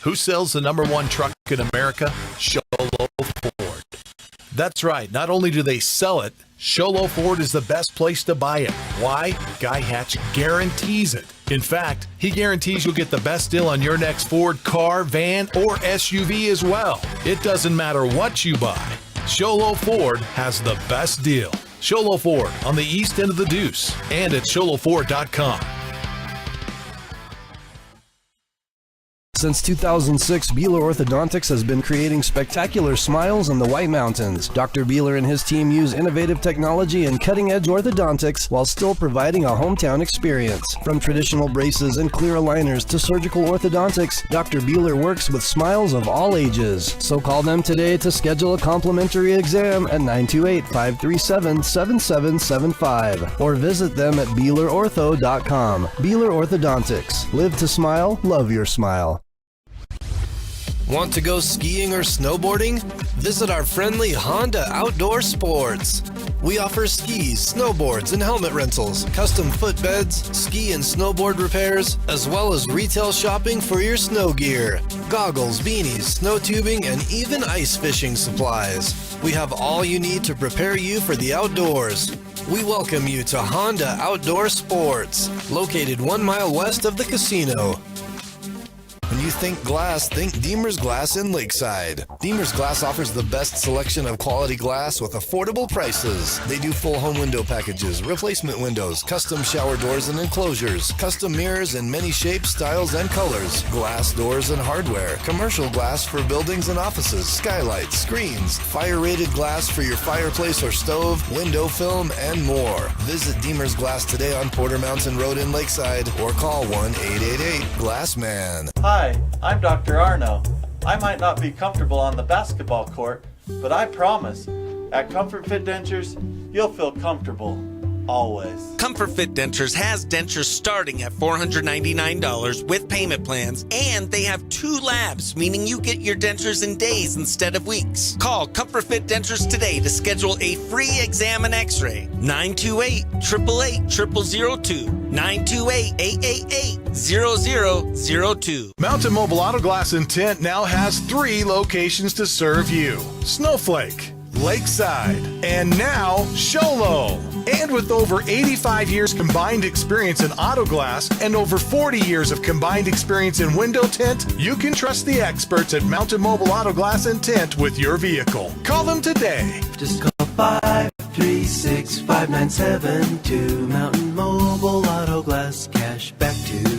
Who sells the #1 truck in America? Sholo Ford. That's right. Not only do they sell it, Sholo Ford is the best place to buy it. Why? Guy Hatch guarantees it. In fact, he guarantees you'll get the best deal on your next Ford car, van, or SUV as well. It doesn't matter what you buy. Sholo Ford has the best deal. Sholo Ford on the east end of the Deuce and at sholoford.com. Since 2006, Beeler Orthodontics has been creating spectacular smiles in the White Mountains. Dr. Beeler and his team use innovative technology and cutting-edge orthodontics while still providing a hometown experience. From traditional braces and clear aligners to surgical orthodontics, Dr. Beeler works with smiles of all ages. So call them today to schedule a complimentary exam at 928-537-7775 or visit them at BeelerOrtho.com. Beeler Orthodontics. Live to smile, love your smile. Want to go skiing or snowboarding? Visit our friendly Honda Outdoor Sports. We offer skis, snowboards, and helmet rentals, custom footbeds, ski and snowboard repairs, as well as retail shopping for your snow gear, goggles, beanies, snow tubing, and even ice fishing supplies. We have all you need to prepare you for the outdoors. We welcome you to Honda Outdoor Sports, located 1 mile west of the casino. When you think glass, think Deemer's Glass in Lakeside. Deemer's Glass offers the best selection of quality glass with affordable prices. They do full home window packages, replacement windows, custom shower doors and enclosures, custom mirrors in many shapes, styles, and colors, glass doors and hardware, commercial glass for buildings and offices, skylights, screens, fire-rated glass for your fireplace or stove, window film, and more. Visit Deemer's Glass today on Porter Mountain Road in Lakeside or call 1-888-GLASSMAN. Hi, I'm Dr. Arno. I might not be comfortable on the basketball court, but I promise, at Comfort Fit Dentures, you'll feel comfortable, always. Comfort Fit Dentures has dentures starting at $499 with payment plans, and they have 2 labs, meaning you get your dentures in days instead of weeks. Call Comfort Fit Dentures today to schedule a free exam and x-ray. 928-888-0002. 928-888-0002. Mountain Mobile Auto Glass and Tint now has 3 locations to serve you. Snowflake, Lakeside, and now Sholo. And with over 85 years combined experience in auto glass and over 40 years of combined experience in window tint, you can trust the experts at Mountain Mobile Auto Glass and Tint with your vehicle. Call them today. Just call 536-5972. Mountain Mobile Auto Glass, cash back to you.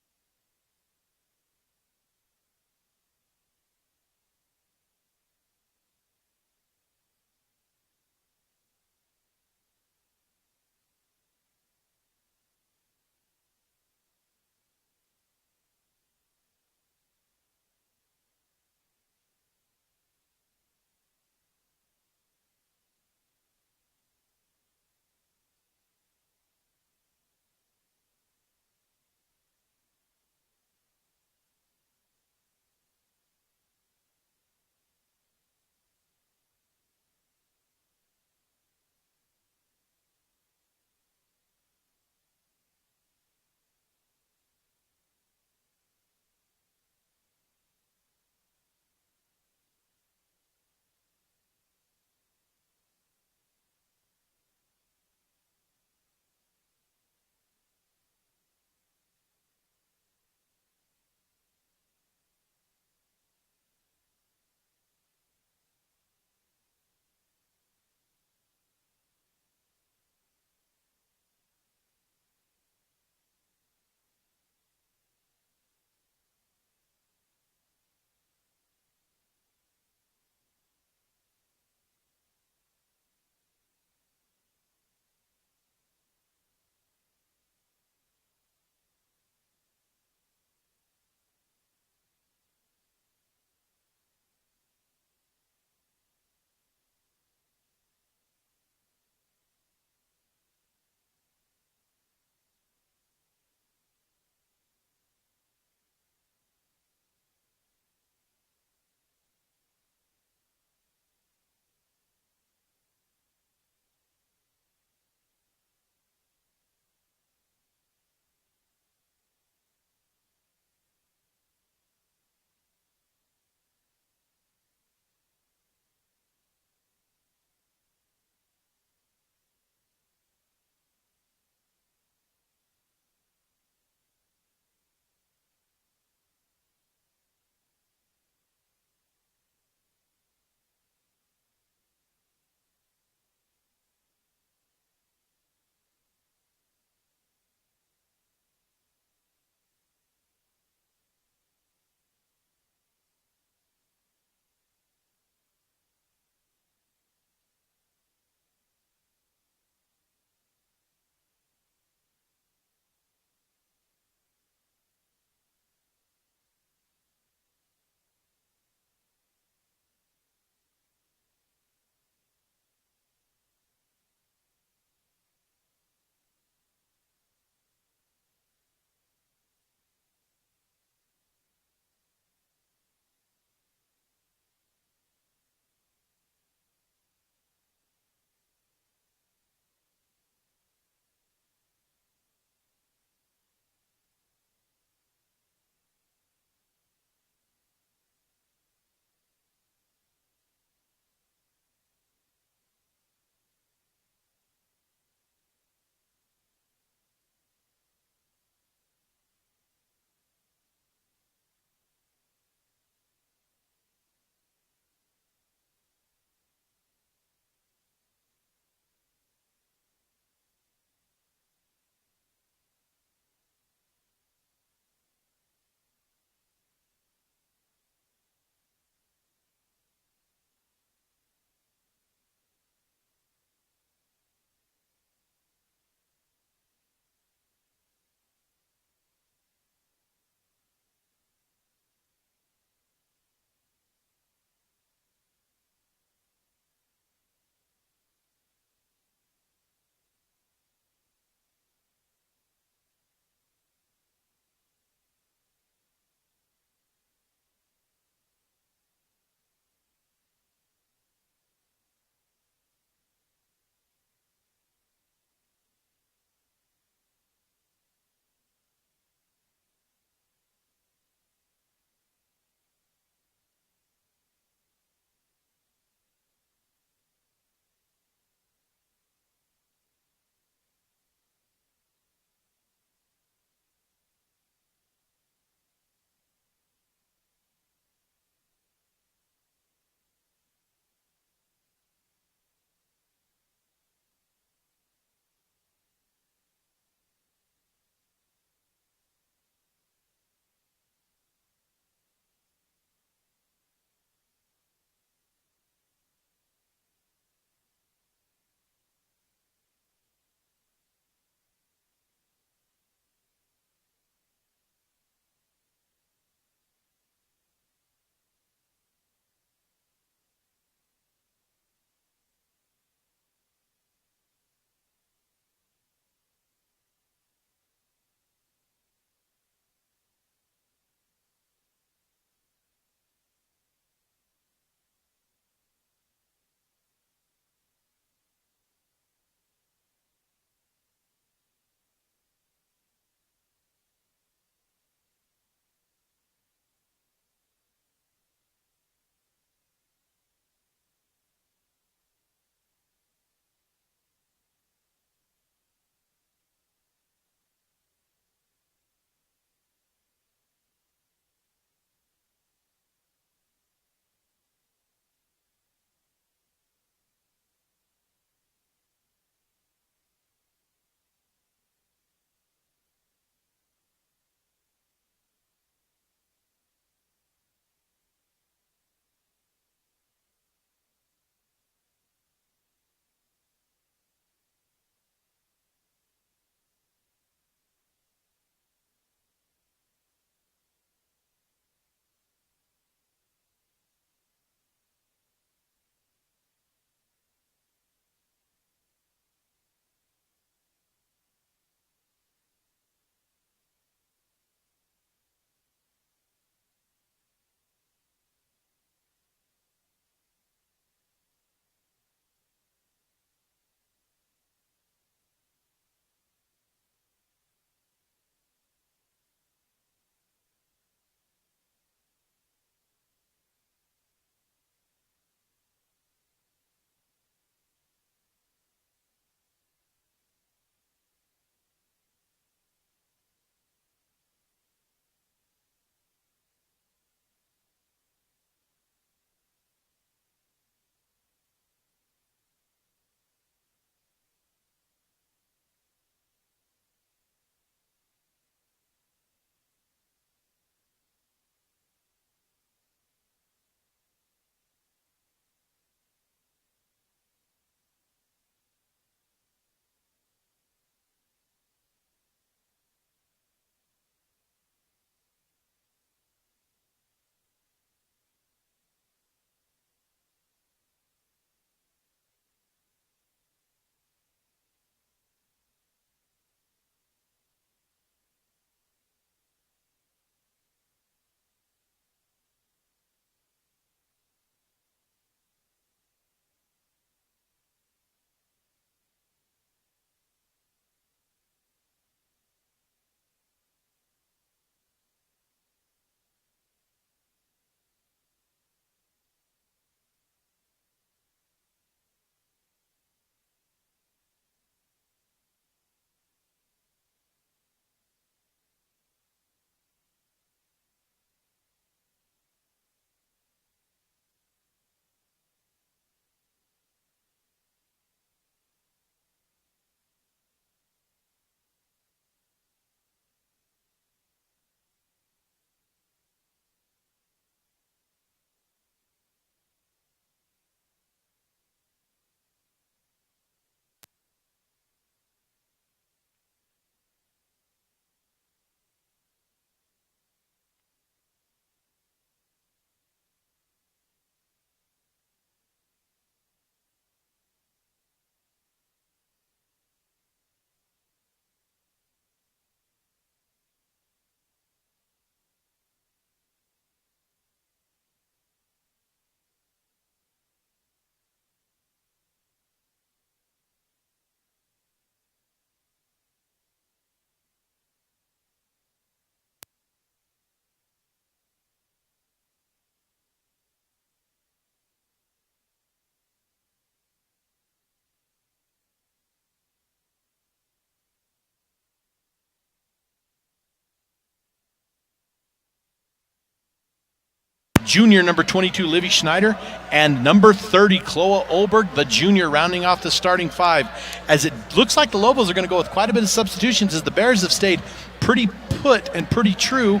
junior number 22, Livy Schneider, and number 30, Chloe Olberg, the junior, rounding off the starting 5. As it looks like the Lobos are going to go with quite a bit of substitutions, as the Bears have stayed pretty put and pretty true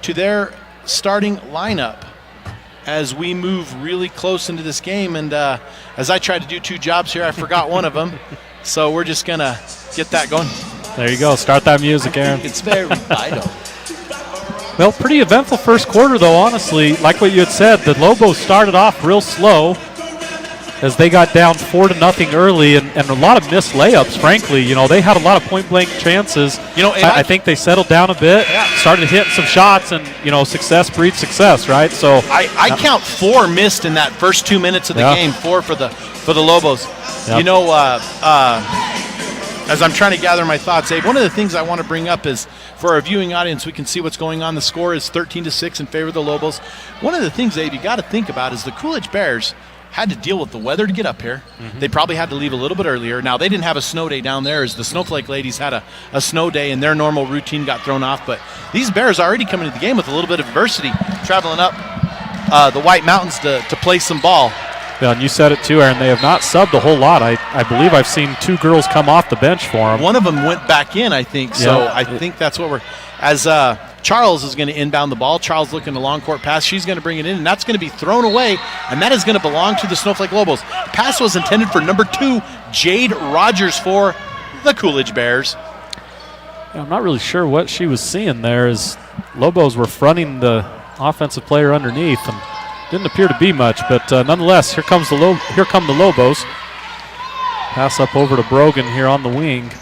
to their starting lineup as we move really close into this game. And as I tried to do 2 jobs here, I forgot one of them. So we're just going to get that going. There you go. Start that music, Aaron. It's very vital. Well, pretty eventful first quarter, though, honestly. Like what you had said, the Lobos started off real slow as they got down 4-0 early, and a lot of missed layups, frankly. You know, they had a lot of point-blank chances. You know, I think they settled down a bit, started hitting some shots, and, you know, success breeds success, right? So I count 4 missed in that first 2 minutes of the game, 4 for the Lobos. Yep. You know, as I'm trying to gather my thoughts, Abe, one of the things I want to bring up is, for our viewing audience, we can see what's going on. The score is 13-6 in favor of the Lobos. One of the things, Abe, you got to think about is the Coolidge Bears had to deal with the weather to get up here. Mm-hmm. They probably had to leave a little bit earlier. Now, they didn't have a snow day down there, as the Snowflake ladies had a snow day and their normal routine got thrown off. But these Bears already coming into the game with a little bit of adversity, traveling up the White Mountains to play some ball. Yeah, and you said it too, Aaron. They have not subbed a whole lot. I believe I've seen 2 girls come off the bench for them. One of them went back in, I think. So I think that's what we're – as Charles is going to inbound the ball. Charles looking a long court pass. She's going to bring it in, and that's going to be thrown away, and that is going to belong to the Snowflake Lobos. Pass was intended for number 2, Jade Rogers, for the Coolidge Bears. Yeah, I'm not really sure what she was seeing there, as Lobos were fronting the offensive player underneath, and didn't appear to be much, but nonetheless, here come the Lobos. Pass up over to Brogan here on the wing,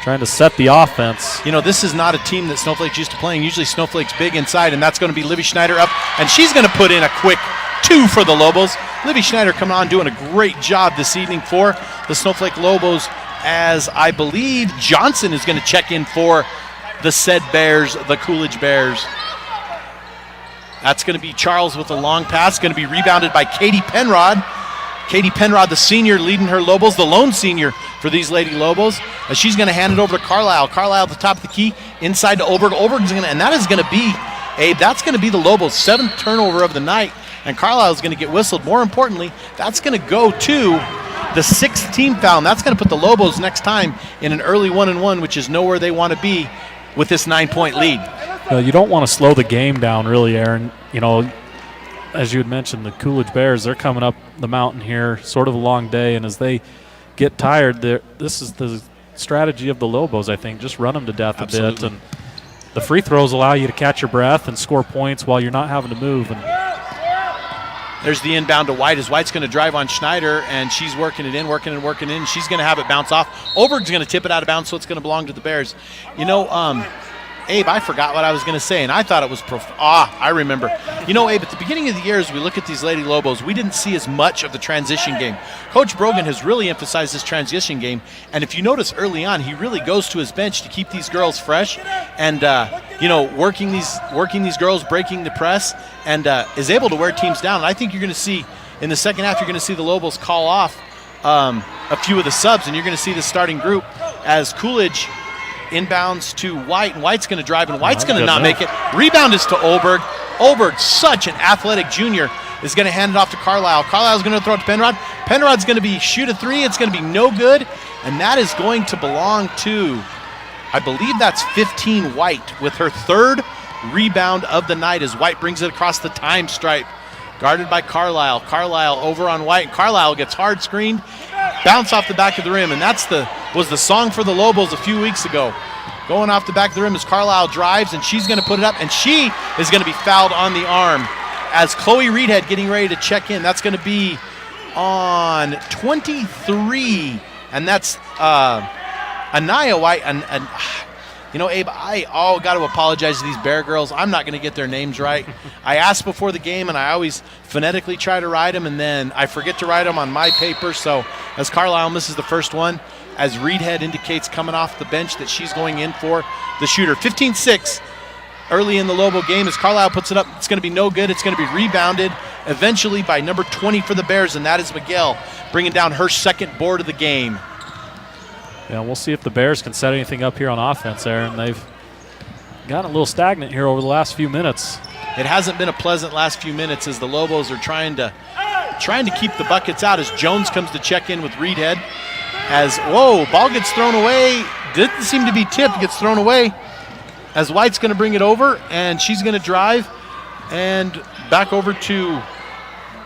trying to set the offense. You know, this is not a team that Snowflake's used to playing. Usually Snowflake's big inside, and that's going to be Livy Schneider up, and she's going to put in a quick 2 for the Lobos. Livy Schneider coming on, doing a great job this evening for the Snowflake Lobos, as I believe Johnson is going to check in for the said Bears, the Coolidge Bears. That's going to be Charles with a long pass, going to be rebounded by Katie Penrod. Katie Penrod, the senior, leading her Lobos, the lone senior for these Lady Lobos. She's going to hand it over to Carlisle. Carlisle at the top of the key, inside to Oberg. Oberg's going to, and that is going to be, Abe, that's going to be the Lobos' 7th turnover of the night, and Carlisle is going to get whistled. More importantly, that's going to go to the 6th team foul, and that's going to put the Lobos next time in an early 1-1, which is nowhere they want to be with this 9-point lead. You don't want to slow the game down, really, Aaron. You know, as you had mentioned, the Coolidge Bears, they're coming up the mountain here, sort of a long day, and as they get tired, this is the strategy of the Lobos, I think. Just run them to death a bit, and the free throws allow you to catch your breath and score points while you're not having to move. And there's the inbound to White, as White's going to drive on Schneider, and she's working it in. She's going to have it bounce off. Oberg's going to tip it out of bounds, so it's going to belong to the Bears. You know, Abe, I forgot what I was going to say, and I thought it was I remember. You know, Abe, at the beginning of the year, as we look at these Lady Lobos, we didn't see as much of the transition game. Coach Brogan has really emphasized this transition game, and if you notice early on, he really goes to his bench to keep these girls fresh, and you know, working these girls, breaking the press, and is able to wear teams down. And I think you're going to see in the second half, you're going to see the Lobos call off a few of the subs, and you're going to see the starting group as Coolidge inbounds to White, and White's going to drive, and White's going to not make it. Rebound is to Oberg. Oberg, such an athletic junior, is going to hand it off to Carlisle. Carlisle's going to throw it to Penrod. Penrod's going to shoot a 3. It's going to be no good, and that is going to belong to, I believe that's 15 White, with her 3rd rebound of the night, as White brings it across the time stripe. Guarded by Carlisle. Carlisle over on White. Carlisle gets hard screened, bounce off the back of the rim, and was the song for the Lobos a few weeks ago. Going off the back of the rim as Carlisle drives, and she's going to put it up, and she is going to be fouled on the arm as Chloe Reedhead getting ready to check in. That's going to be on 23, and that's Anaya White. And you know, Abe, I got to apologize to these Bear girls. I'm not going to get their names right. I asked before the game, and I always phonetically try to write them, and then I forget to write them on my paper. So as Carlisle misses the first one, as Reedhead indicates coming off the bench that she's going in for the shooter. 15-6 early in the Lobo game as Carlisle puts it up. It's going to be no good. It's going to be rebounded eventually by number 20 for the Bears, and that is Miguel, bringing down her 2nd board of the game. Yeah, we'll see if the Bears can set anything up here on offense, Aaron. They've gotten a little stagnant here over the last few minutes. It hasn't been a pleasant last few minutes as the Lobos are trying to keep the buckets out as Jones comes to check in with Reedhead. Ball gets thrown away. Didn't seem to be tipped. Gets thrown away as White's going to bring it over, and she's going to drive and back over to,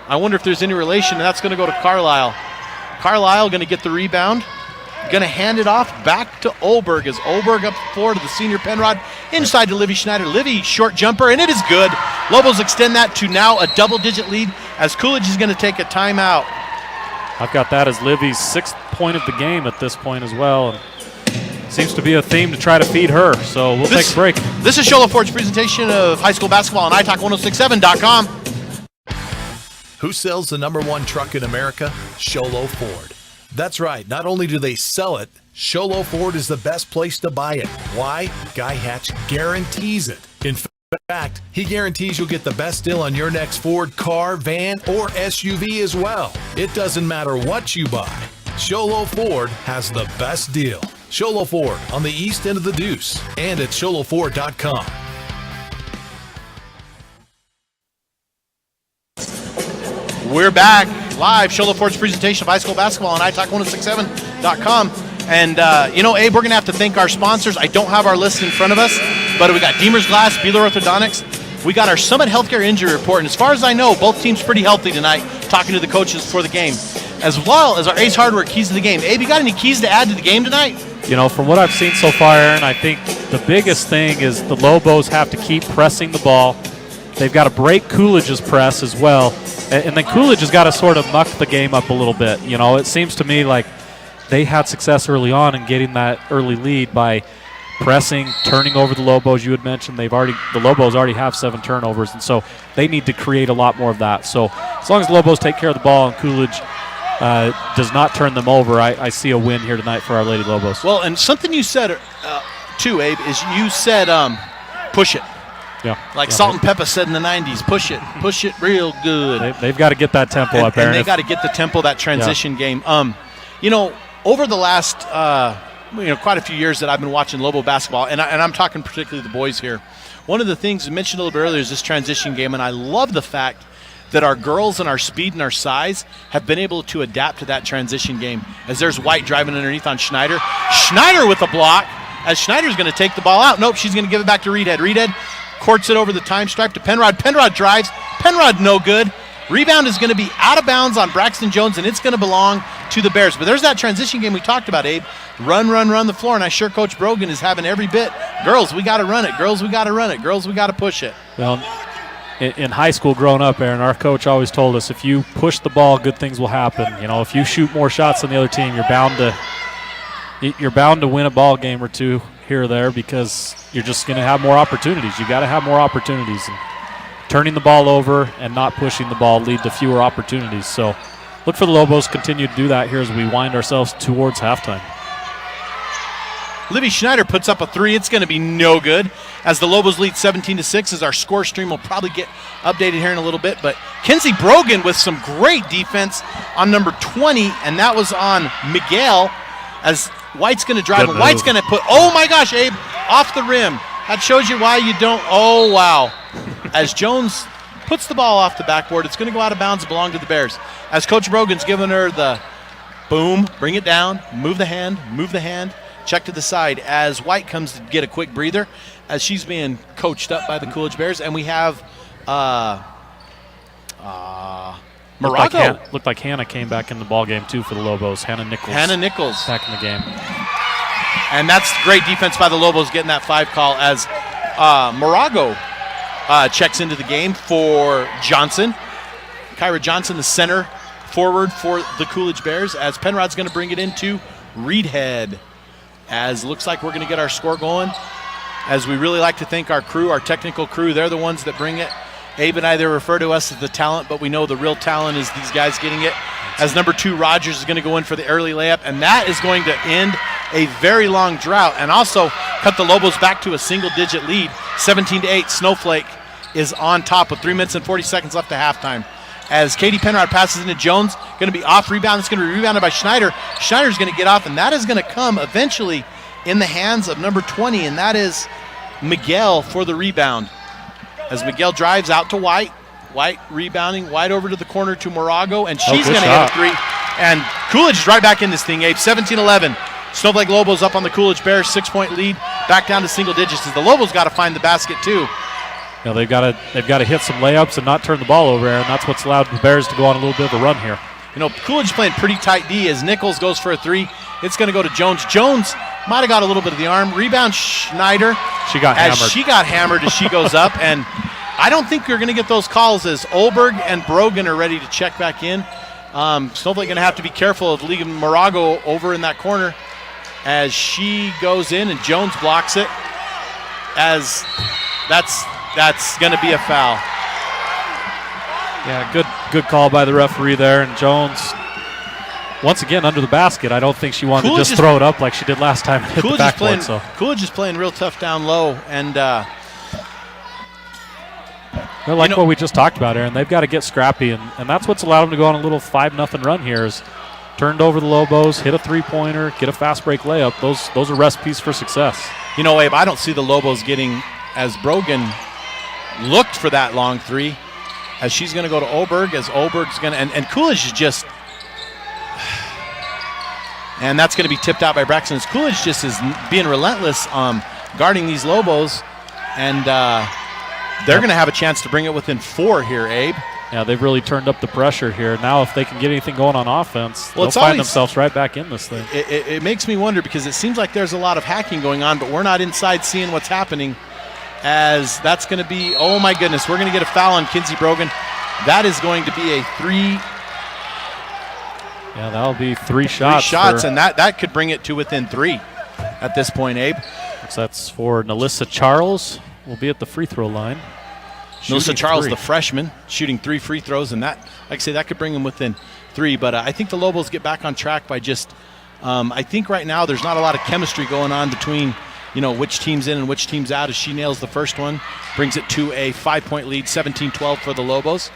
I wonder if there's any relation, and that's going to go to Carlisle. Carlisle going to get the rebound. Going to hand it off back to Olberg as Olberg up the floor to the senior Penrod. Inside to Livy Schneider. Livy, short jumper, and it is good. Lobos extend that to now a double-digit lead as Coolidge is going to take a timeout. I've got that as Livy's 6th point of the game at this point as well. And seems to be a theme to try to feed her, so we'll take a break. This is Shola Ford's presentation of high school basketball on italk1067.com. Who sells the #1 truck in America? Sholo Ford. That's right. Not only do they sell it, Sholo Ford is the best place to buy it. Why? Guy Hatch guarantees it. In fact, he guarantees you'll get the best deal on your next Ford car, van, or SUV as well. It doesn't matter what you buy. Sholo Ford has the best deal. Sholo Ford on the east end of the Deuce and at sholoford.com. We're back live. Shola Ford's presentation of high school basketball on italk1067.com. And, Abe, we're going to have to thank our sponsors. I don't have our list in front of us, but we got Deemer's Glass, Beeler Orthodontics. We got our Summit Healthcare Injury Report. And as far as I know, both teams pretty healthy tonight, talking to the coaches before the game, as well as our Ace Hardware keys to the game. Abe, you got any keys to add to the game tonight? From what I've seen so far, Aaron, I think the biggest thing is the Lobos have to keep pressing the ball. They've got to break Coolidge's press as well. And then Coolidge has got to sort of muck the game up a little bit. It seems to me like they had success early on in getting that early lead by pressing, turning over the Lobos. You had mentioned the Lobos already have 7 turnovers, and so they need to create a lot more of that. So as long as the Lobos take care of the ball and Coolidge does not turn them over, I see a win here tonight for our Lady Lobos. Well, and something you said too, Abe, is you said push it. Yeah. Salt and Pepper said in the 90s, push it real good. They've got to get that tempo up, Aaron. And they got to get the tempo, that transition game. Over the last, quite a few years that I've been watching Lobo basketball, and I'm talking particularly the boys here, one of the things we mentioned a little bit earlier is this transition game, and I love the fact that our girls and our speed and our size have been able to adapt to that transition game. As there's White driving underneath on Schneider. Schneider with the block, as Schneider's going to take the ball out. Nope, she's going to give it back to Reedhead. Reedhead courts it over the time stripe to Penrod. Penrod drives. Penrod no good. Rebound is going to be out of bounds on Braxton Jones, and it's going to belong to the Bears. But there's that transition game we talked about, Abe. Run the floor, and I'm sure Coach Brogan is having every bit. Girls, we got to run it. Girls, we got to run it. Girls, we got to push it. Well, in high school growing up, Aaron, our coach always told us if you push the ball, good things will happen. If you shoot more shots than the other team, you're bound to win a ball game or two here or there because you're just going to have more opportunities. You got to have more opportunities. And turning the ball over and not pushing the ball lead to fewer opportunities. So look for the Lobos to continue to do that here as we wind ourselves towards halftime. Livy Schneider puts up a 3. It's going to be no good as the Lobos lead 17-6 as our score stream will probably get updated here in a little bit. But Kenzie Brogan with some great defense on number 20, and that was on Miguel as White's going to drive. And White's going to put, oh my gosh, Abe, off the rim. That shows you why you don't, oh wow. As Jones puts the ball off the backboard, it's going to go out of bounds and belong to the Bears. As Coach Brogan's giving her the boom, bring it down, move the hand, check to the side as White comes to get a quick breather as she's being coached up by the Coolidge Bears. And we have Morago. Looked like Hannah came back in the ball game too for the Lobos. Hannah Nichols back in the game. And that's great defense by the Lobos getting that 5 call as Morago checks into the game for Johnson. Kyra Johnson, the center forward for the Coolidge Bears, as Penrod's going to bring it into Reedhead. As looks like we're going to get our score going. As we really like to thank our crew, our technical crew, they're the ones that bring it. Abe and I, they refer to us as the talent, but we know the real talent is these guys getting it. As number 2, Rogers is going to go in for the early layup, and that is going to end a very long drought and also cut the Lobos back to a single-digit lead. 17-8, Snowflake is on top with 3 minutes and 40 seconds left to halftime. As Katie Penrod passes into Jones, going to be off rebound. It's going to be rebounded by Schneider. Schneider's going to get off, and that is going to come eventually in the hands of number 20, and that is Miguel for the rebound. as Miguel drives out to White. White rebounding, White over to the corner to Morago, and she's going to hit a three. And Coolidge is right back in this thing, Abe. 17-11. Snowflake Lobos up on the Coolidge Bears, 6-point lead, back down to single digits as the Lobos got to find the basket too. Yeah, they've got to hit some layups and not turn the ball over, and that's what's allowed the Bears to go on a little bit of a run here. You know, Coolidge playing pretty tight D as Nichols goes for a three. It's going to go to Jones. Jones might have got a little bit of the arm. Rebound Schneider. She got hammered. She got hammered as she goes up, and I don't think you're going to get those calls as Olberg and Brogan are ready to check back in. Snowflake going to have to be careful of leaving Morago over in that corner as she goes in, and Jones blocks it as that's going to be a foul. Yeah, good call by the referee there, and Jones once again under the basket. I don't think she wanted to just throw it up like she did last time and hit the backboard. Coolidge is playing real tough down low, and what we just talked about, Aaron. They've got to get scrappy, and that's what's allowed them to go on a little 5-0 run here. Is turned over the Lobos, hit a three-pointer, get a fast break layup. Those are recipes for success. You know, Abe, I don't see the Lobos getting, as Brogan looked for that long three, as she's going to go to Olberg, as Olberg's going to, and Coolidge is just, and that's going to be tipped out by Braxton. As Coolidge just is being relentless guarding these Lobos, and they're going to have a chance to bring it within 4 here, Abe. Yeah, they've really turned up the pressure here. Now if they can get anything going on offense, they'll find themselves right back in this thing. It makes me wonder because it seems like there's a lot of hacking going on, but we're not inside seeing what's happening, as that's going to be, oh my goodness, we're going to get a foul on Kinsey Brogan. That is going to be a 3. Yeah, that'll be 3 shots. 3 shots, and that could bring it to within 3 at this point, Abe. So that's for Nalissa Charles. Will be at the free throw line. Nalissa Charles, the freshman, shooting 3 free throws, and that, like I say, that could bring them within 3. But I think the Lobos get back on track by just, I think right now there's not a lot of chemistry going on between, which team's in and which team's out. As she nails the first one, brings it to a 5-point lead, 17-12 for the Lobos.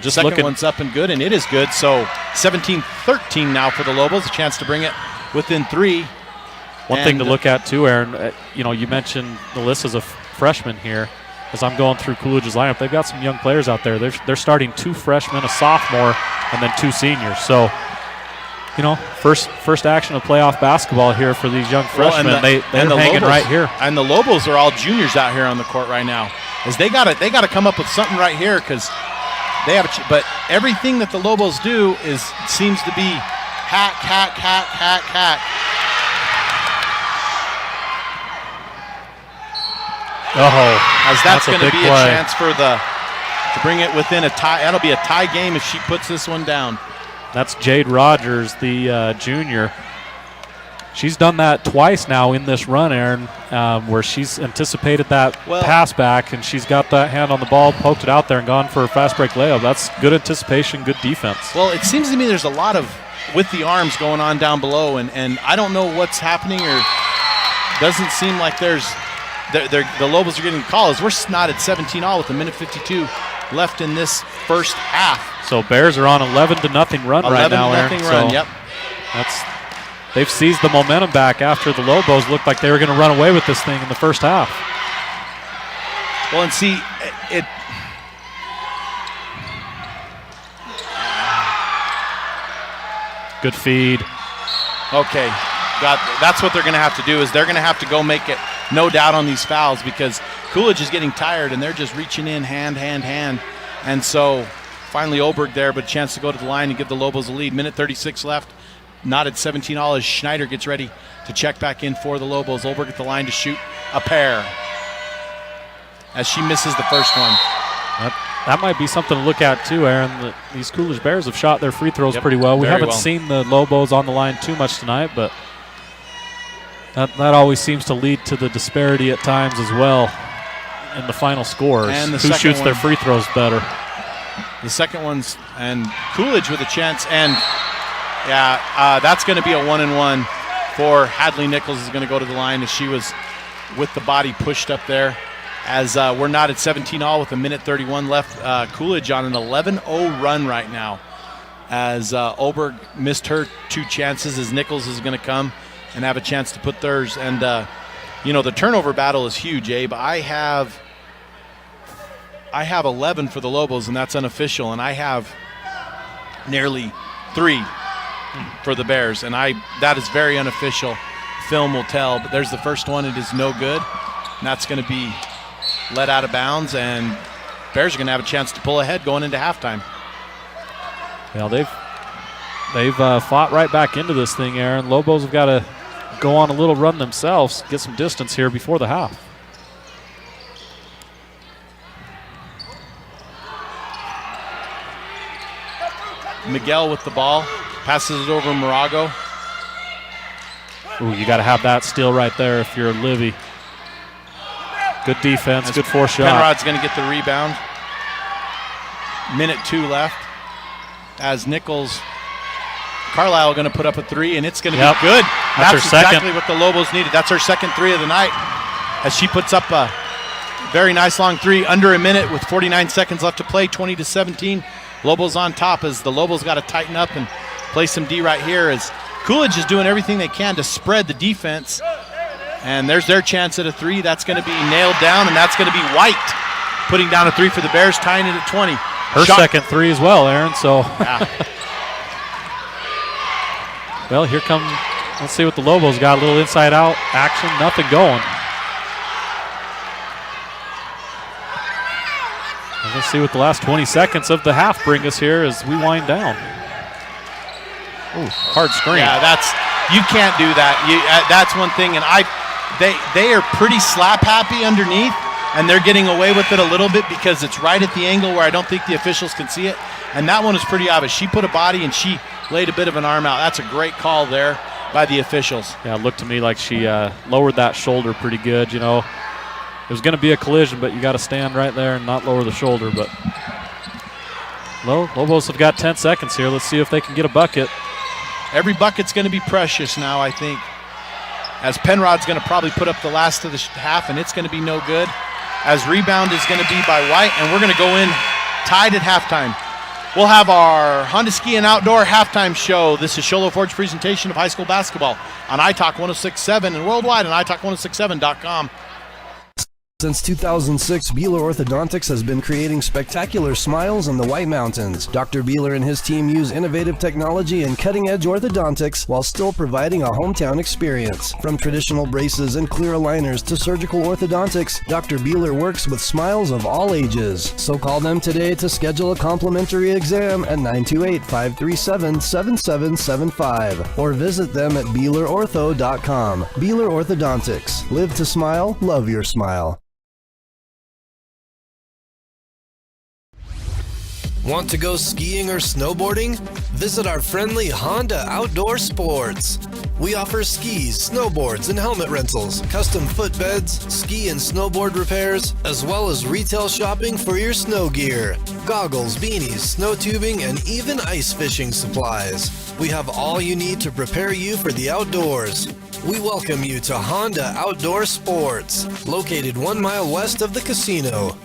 Second one's up and good, and it is good. So 17-13 now for the Lobos, a chance to bring it within 3. One thing to look at too, Aaron, you mentioned Nalissa's a freshman here. As I'm going through Coolidge's lineup, they've got some young players out there. They're starting 2 freshmen, a sophomore, and then 2 seniors. So, first action of playoff basketball here for these young freshmen. They're hanging right here. And the Lobos are all juniors out here on the court right now, as they got to come up with something right here, because they have. But everything that the Lobos do seems to be hack. As that's going to be a chance to bring it within a tie. That'll be a tie game if she puts this one down. That's Jade Rogers, the junior. She's done that twice now in this run, Aaron, where she's anticipated that pass back, and she's got that hand on the ball, poked it out there, and gone for a fast break layup. That's good anticipation, good defense. Well, it seems to me there's a lot of with the arms going on down below, and I don't know what's happening, or doesn't seem like there's the Lobos are getting calls. We're not at 17-all with 1:52 left in this first half. So Bears are on 11-0 run right now, Aaron. 11-0 run, yep. They've seized the momentum back after the Lobos looked like they were going to run away with this thing in the first half. Well, and see, good feed. Okay, that's what they're going to have to do, is they're going to have to go make it no doubt on these fouls, because Coolidge is getting tired and they're just reaching in hand. And so finally Olberg there, but a chance to go to the line and give the Lobos a lead. 1:36 left. Not at 17-all as Schneider gets ready to check back in for the Lobos. Olberg at the line to shoot a pair as she misses the first one. That might be something to look at too, Aaron. These Coolidge Bears have shot their free throws pretty well. We haven't seen the Lobos on the line too much tonight, but that always seems to lead to the disparity at times as well in the final scores. And who shoots their free throws better? The second one's, and Coolidge with a chance, and that's going to be a 1-and-1 for Hadley Nichols. Is going to go to the line as she was with the body pushed up there. As we're not at 17-all with 1:31 left. Coolidge on an 11-0 run right now, as Olberg missed her 2 chances, as Nichols is going to come and have a chance to put theirs. And, the turnover battle is huge, Abe. I have I have 11 for the Lobos, and that's unofficial, and I have nearly 3 for the Bears, and that is very unofficial. Film will tell, but there's the first one. It is no good, and that's going to be let out of bounds, and Bears are going to have a chance to pull ahead going into halftime. Well, they've fought right back into this thing, Aaron. Lobos have got to go on a little run themselves, get some distance here before the half. Miguel with the ball, passes it over Morago. Ooh, you got to have that steal right there if you're Livy. Good defense, good force shot. Penrod's going to get the rebound. Minute 2 left. As Nichols, Carlisle going to put up a 3, and it's going to be good. That's her exactly second. what the Lobos needed. That's her second 3 of the night. As she puts up a very nice long 3 under a minute with 49 seconds left to play, 20-17. Lobos on top as the Lobos got to tighten up and play some D right here as Coolidge is doing everything they can to spread the defense. And there's their chance at a 3. That's going to be nailed down, and that's going to be White putting down a 3 for the Bears, tying it at 20. Her second 3 as well, Aaron, so. Yeah. Well, here come, let's see what the Lobos got. A little inside-out action, nothing going. And let's see what the last 20 seconds of the half bring us here as we wind down. Ooh, hard screen. Yeah, you can't do that. That's one thing, and they are pretty slap happy underneath, and they're getting away with it a little bit because it's right at the angle where I don't think the officials can see it. And that one is pretty obvious. She put a body and she laid a bit of an arm out. That's a great call there by the officials. Yeah, it looked to me like she lowered that shoulder pretty good. You know, it was going to be a collision, but you got to stand right there and not lower the shoulder. But Lobos have got 10 seconds here. Let's see if they can get a bucket. Every bucket's going to be precious now, I think, as Penrod's going to probably put up the last of the half, and it's going to be no good, as rebound is going to be by White, and we're going to go in tied at halftime. We'll have our Honda Ski and Outdoor halftime show. This is Sholo Ford's presentation of high school basketball on iTalk 106.7 and worldwide on iTalk1067.com. Since 2006, Beeler Orthodontics has been creating spectacular smiles in the White Mountains. Dr. Beeler and his team use innovative technology and cutting-edge orthodontics while still providing a hometown experience. From traditional braces and clear aligners to surgical orthodontics, Dr. Beeler works with smiles of all ages. So call them today to schedule a complimentary exam at 928-537-7775 or visit them at BeelerOrtho.com. Beeler Orthodontics. Live to smile, love your smile. Want to go skiing or snowboarding? Visit our friendly Honda Outdoor Sports. We offer skis, snowboards, and helmet rentals, custom footbeds, ski and snowboard repairs, as well as retail shopping for your snow gear, goggles, beanies, snow tubing, and even ice fishing supplies. We have all you need to prepare you for the outdoors. We welcome you to Honda Outdoor Sports, located 1 mile west of the casino.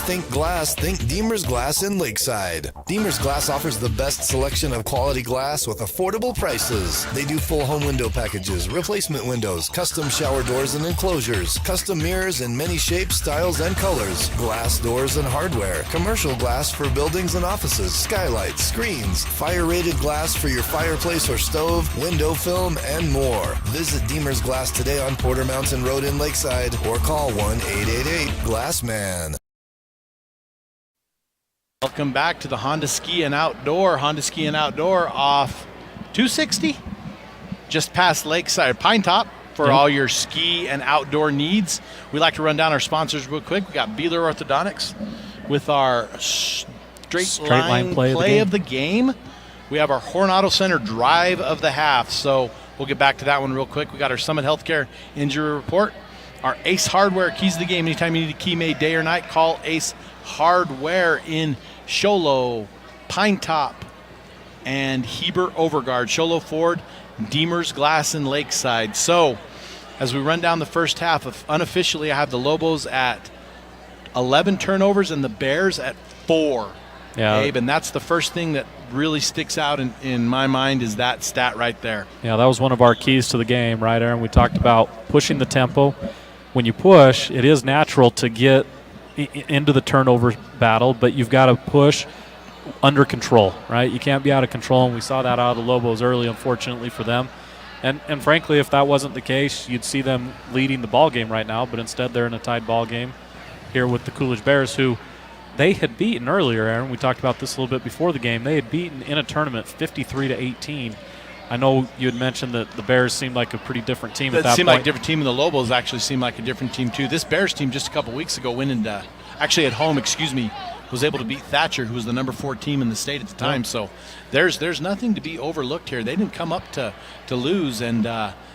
Think glass, think Deemer's Glass in Lakeside. Deemer's Glass offers the best selection of quality glass with affordable prices. They do full home window packages, replacement windows, custom shower doors and enclosures, custom mirrors in many shapes, styles, and colors, glass doors and hardware, commercial glass for buildings and offices, skylights, screens, fire-rated glass for your fireplace or stove, window film, and more. Visit Deemer's Glass today on Porter Mountain Road in Lakeside or call 1-888-GLASSMAN. Welcome back to the Honda Ski and Outdoor. Honda Ski and Outdoor off 260, just past Lakeside Pine Top for all your ski and outdoor needs. We like to run down our sponsors real quick. We got Beeler Orthodontics with our straight line play of the game. We have our Horn Auto Center drive of the half. So we'll get back to that one real quick. We got our Summit Healthcare injury report. Our Ace Hardware keys to the game. Anytime you need a key made day or night, call Ace Hardware in Sholo, Pine Top, and Heber Overguard. Sholo Ford, Deemer's Glass in Lakeside. So as we run down the first half, unofficially I have the Lobos at 11 turnovers and the Bears at 4. Abe, and that's the first thing that really sticks out in my mind is that stat right there. Yeah, that was one of our keys to the game, right, Aaron? We talked about pushing the tempo. When you push, it is natural to get into the turnover battle, but you've got to push under control, right? You can't be out of control, and we saw that out of the Lobos early, unfortunately for them. And frankly, if that wasn't the case, you'd see them leading the ball game right now, but instead they're in a tied ball game here with the Coolidge Bears, who they had beaten earlier, Aaron. We talked about this a little bit before the game. They had beaten in a tournament 53-18. I know you had mentioned that the Bears seemed like a pretty different team at that point. It seemed like a different team, and the Lobos actually seemed like a different team too. This Bears team just a couple weeks ago actually at home, was able to beat Thatcher, who was the number 4 team in the state at the time. So there's nothing to be overlooked here. They didn't come up to lose, and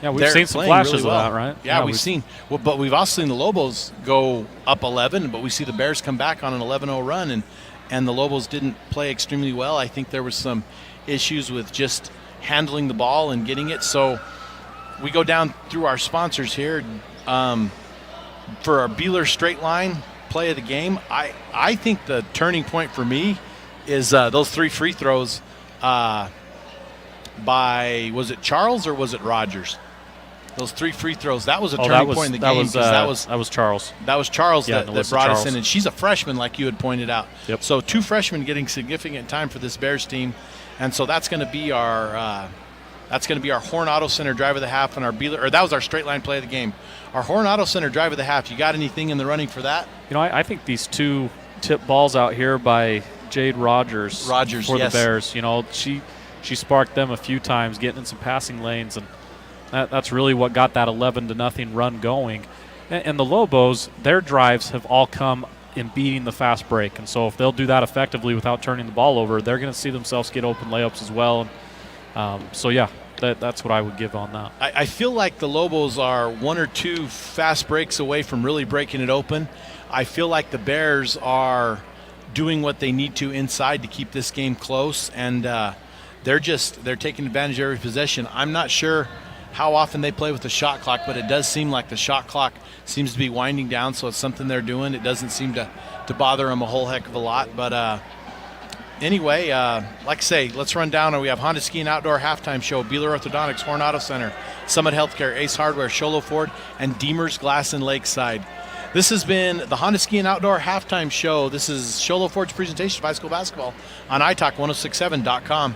we've seen some flashes really well. of that, right? Yeah, we've seen. Well, but we've also seen the Lobos go up 11, but we see the Bears come back on an 11-0 run, and the Lobos didn't play extremely well. I think there was some issues with just handling the ball and getting it. So we go down through our sponsors here for our Beeler straight line play of the game. I think the turning point for me is those 3 free throws by, was it Charles or was it Rogers? Those 3 free throws, that was a turning point in the game. That was Charles. That was Charles that brought us in, and she's a freshman, like you had pointed out. Yep. So 2 freshmen getting significant time for this Bears team, and so that's going to be our Horn Auto Center drive of the half, and our Beeler, or that was our straight line play of the game. Our Horn Auto Center drive of the half. You got anything in the running for that? I think these 2 tip balls out here by Jade Rogers for yes. the Bears. She sparked them a few times, getting in some passing lanes, and that's really what got that 11-0 run going. And the Lobos, their drives have all come in beating the fast break, and so if they'll do that effectively without turning the ball over, they're going to see themselves get open layups as well. And that's what I would give on that. I feel like the Lobos are 1 or 2 fast breaks away from really breaking it open. I feel like the Bears are doing what they need to inside to keep this game close, and they're taking advantage of every possession. I'm not sure how often they play with the shot clock, but it does seem like the shot clock seems to be winding down, so it's something they're doing. It doesn't seem to bother them a whole heck of a lot, but anyway, like I say, let's run down. We have Honda Ski and Outdoor Halftime Show, Beeler Orthodontics, Horn Auto Center, Summit Healthcare, Ace Hardware, Sholo Ford, and Deemer's Glass in Lakeside. This has been the Honda Ski and Outdoor Halftime Show. This is Sholo Ford's presentation of high school basketball on italk1067.com.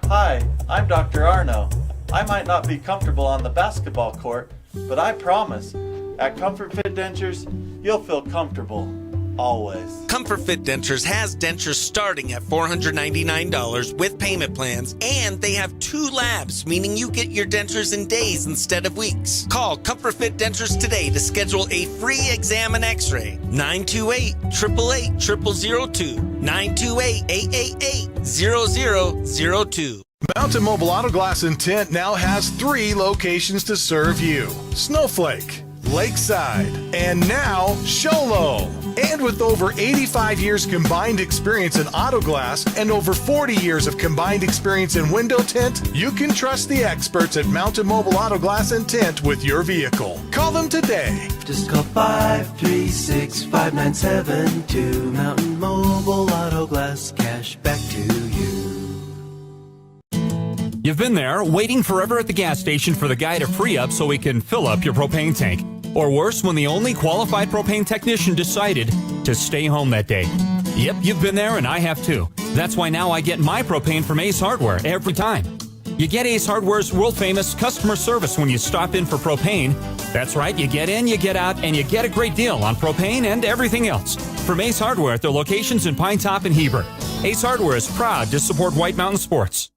Hi, I'm Dr. Arno. I might not be comfortable on the basketball court, but I promise, at Comfort Fit Dentures, you'll feel comfortable. Always. Comfort Fit Dentures has dentures starting at $499 with payment plans, and they have 2 labs, meaning you get your dentures in days instead of weeks. Call Comfort Fit Dentures today to schedule a free exam and x-ray. 928-888-0002. 928-888-0002. Mountain Mobile Auto Glass and Tint now has 3 locations to serve you. Snowflake, Lakeside, and now Sholo. And with over 85 years combined experience in auto glass and over 40 years of combined experience in window tint, you can trust the experts at Mountain Mobile Auto Glass and Tint with your vehicle. Call them today. Just call 536-5972. Mountain Mobile Auto Glass, cash back to you. You've been there, waiting forever at the gas station for the guy to free up so he can fill up your propane tank. Or worse, when the only qualified propane technician decided to stay home that day. Yep, you've been there, and I have too. That's why now I get my propane from Ace Hardware every time. You get Ace Hardware's world-famous customer service when you stop in for propane. That's right, you get in, you get out, and you get a great deal on propane and everything else. From Ace Hardware at their locations in Pine Top and Heber. Ace Hardware is proud to support White Mountain Sports.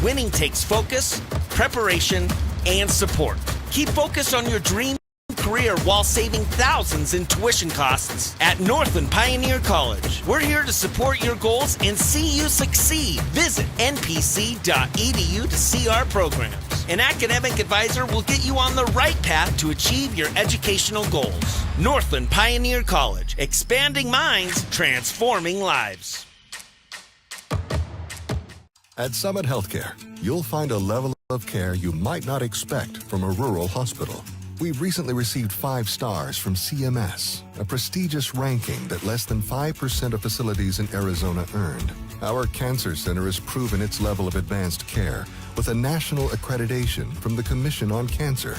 Winning takes focus, preparation, and support. Keep focused on your dream career while saving thousands in tuition costs at Northland Pioneer College. We're here to support your goals and see you succeed. Visit npc.edu to see our programs. An academic advisor will get you on the right path to achieve your educational goals. Northland Pioneer College, expanding minds, transforming lives. At Summit Healthcare, you'll find a level of care you might not expect from a rural hospital. We've recently received 5 stars from CMS, a prestigious ranking that less than 5% of facilities in Arizona earned. Our cancer center has proven its level of advanced care with a national accreditation from the Commission on Cancer.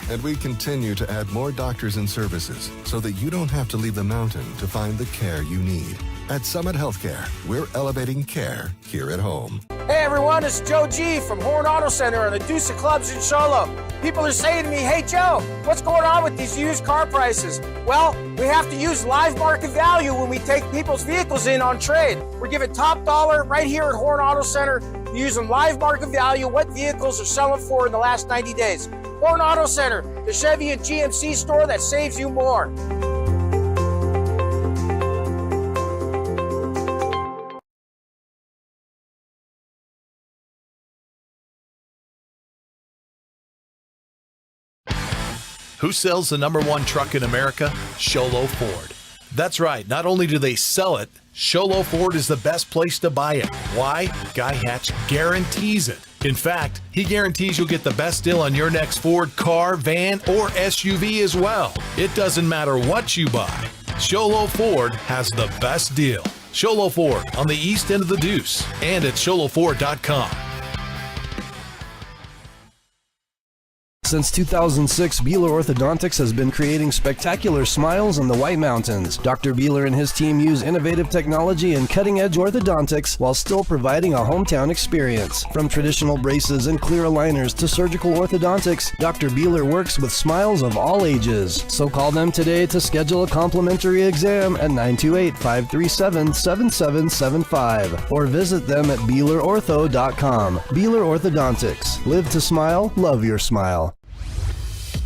And we continue to add more doctors and services so that you don't have to leave the mountain to find the care you need. At Summit Healthcare, we're elevating care here at home. Hey everyone, it's Joe G from Horn Auto Center and the Deuce of Clubs in Shoalo. People are saying to me, hey Joe, what's going on with these used car prices? Well, we have to use live market value when we take people's vehicles in on trade. We're giving top dollar right here at Horn Auto Center, using live market value, what vehicles are selling for in the last 90 days. Horn Auto Center, the Chevy and GMC store that saves you more. Who sells the #1 truck in America? Sholo Ford. That's right, not only do they sell it, Sholo Ford is the best place to buy it. Why? Guy Hatch guarantees it. In fact, he guarantees you'll get the best deal on your next Ford car, van, or SUV as well. It doesn't matter what you buy. Sholo Ford has the best deal. Sholo Ford on the east end of the Deuce and at sholoford.com. Since 2006, Beeler Orthodontics has been creating spectacular smiles in the White Mountains. Dr. Beeler and his team use innovative technology and cutting-edge orthodontics while still providing a hometown experience. From traditional braces and clear aligners to surgical orthodontics, Dr. Beeler works with smiles of all ages. So call them today to schedule a complimentary exam at 928-537-7775 or visit them at BeelerOrtho.com. Beeler Orthodontics. Live to smile, love your smile.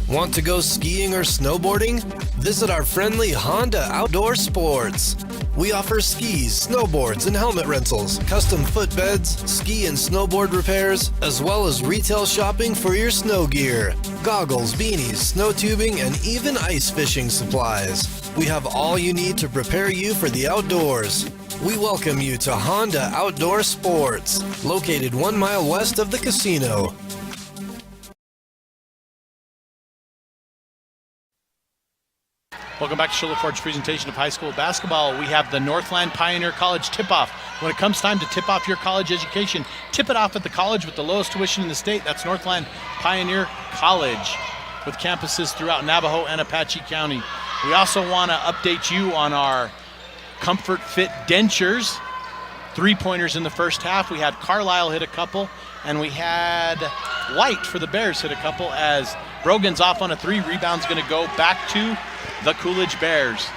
Want to go skiing or snowboarding? Visit our friendly Honda Outdoor Sports. We offer skis, snowboards, and helmet rentals, custom footbeds, ski and snowboard repairs, as well as retail shopping for your snow gear, goggles, beanies, snow tubing, and even ice fishing supplies. We have all you need to prepare you for the outdoors. We welcome you to Honda Outdoor Sports, located 1 mile west of the casino. Welcome back to Sholo Ford's presentation of high school basketball. We have the Northland Pioneer College tip-off. When it comes time to tip off your college education, tip it off at the college with the lowest tuition in the state. That's Northland Pioneer College, with campuses throughout Navajo and Apache County. We also want to update you on our Comfort Fit dentures. 3-pointers in the first half. We had Carlisle hit a couple, and we had White for the Bears hit a couple as Brogan's off on a 3. Rebound's going to go back to the Coolidge Bears.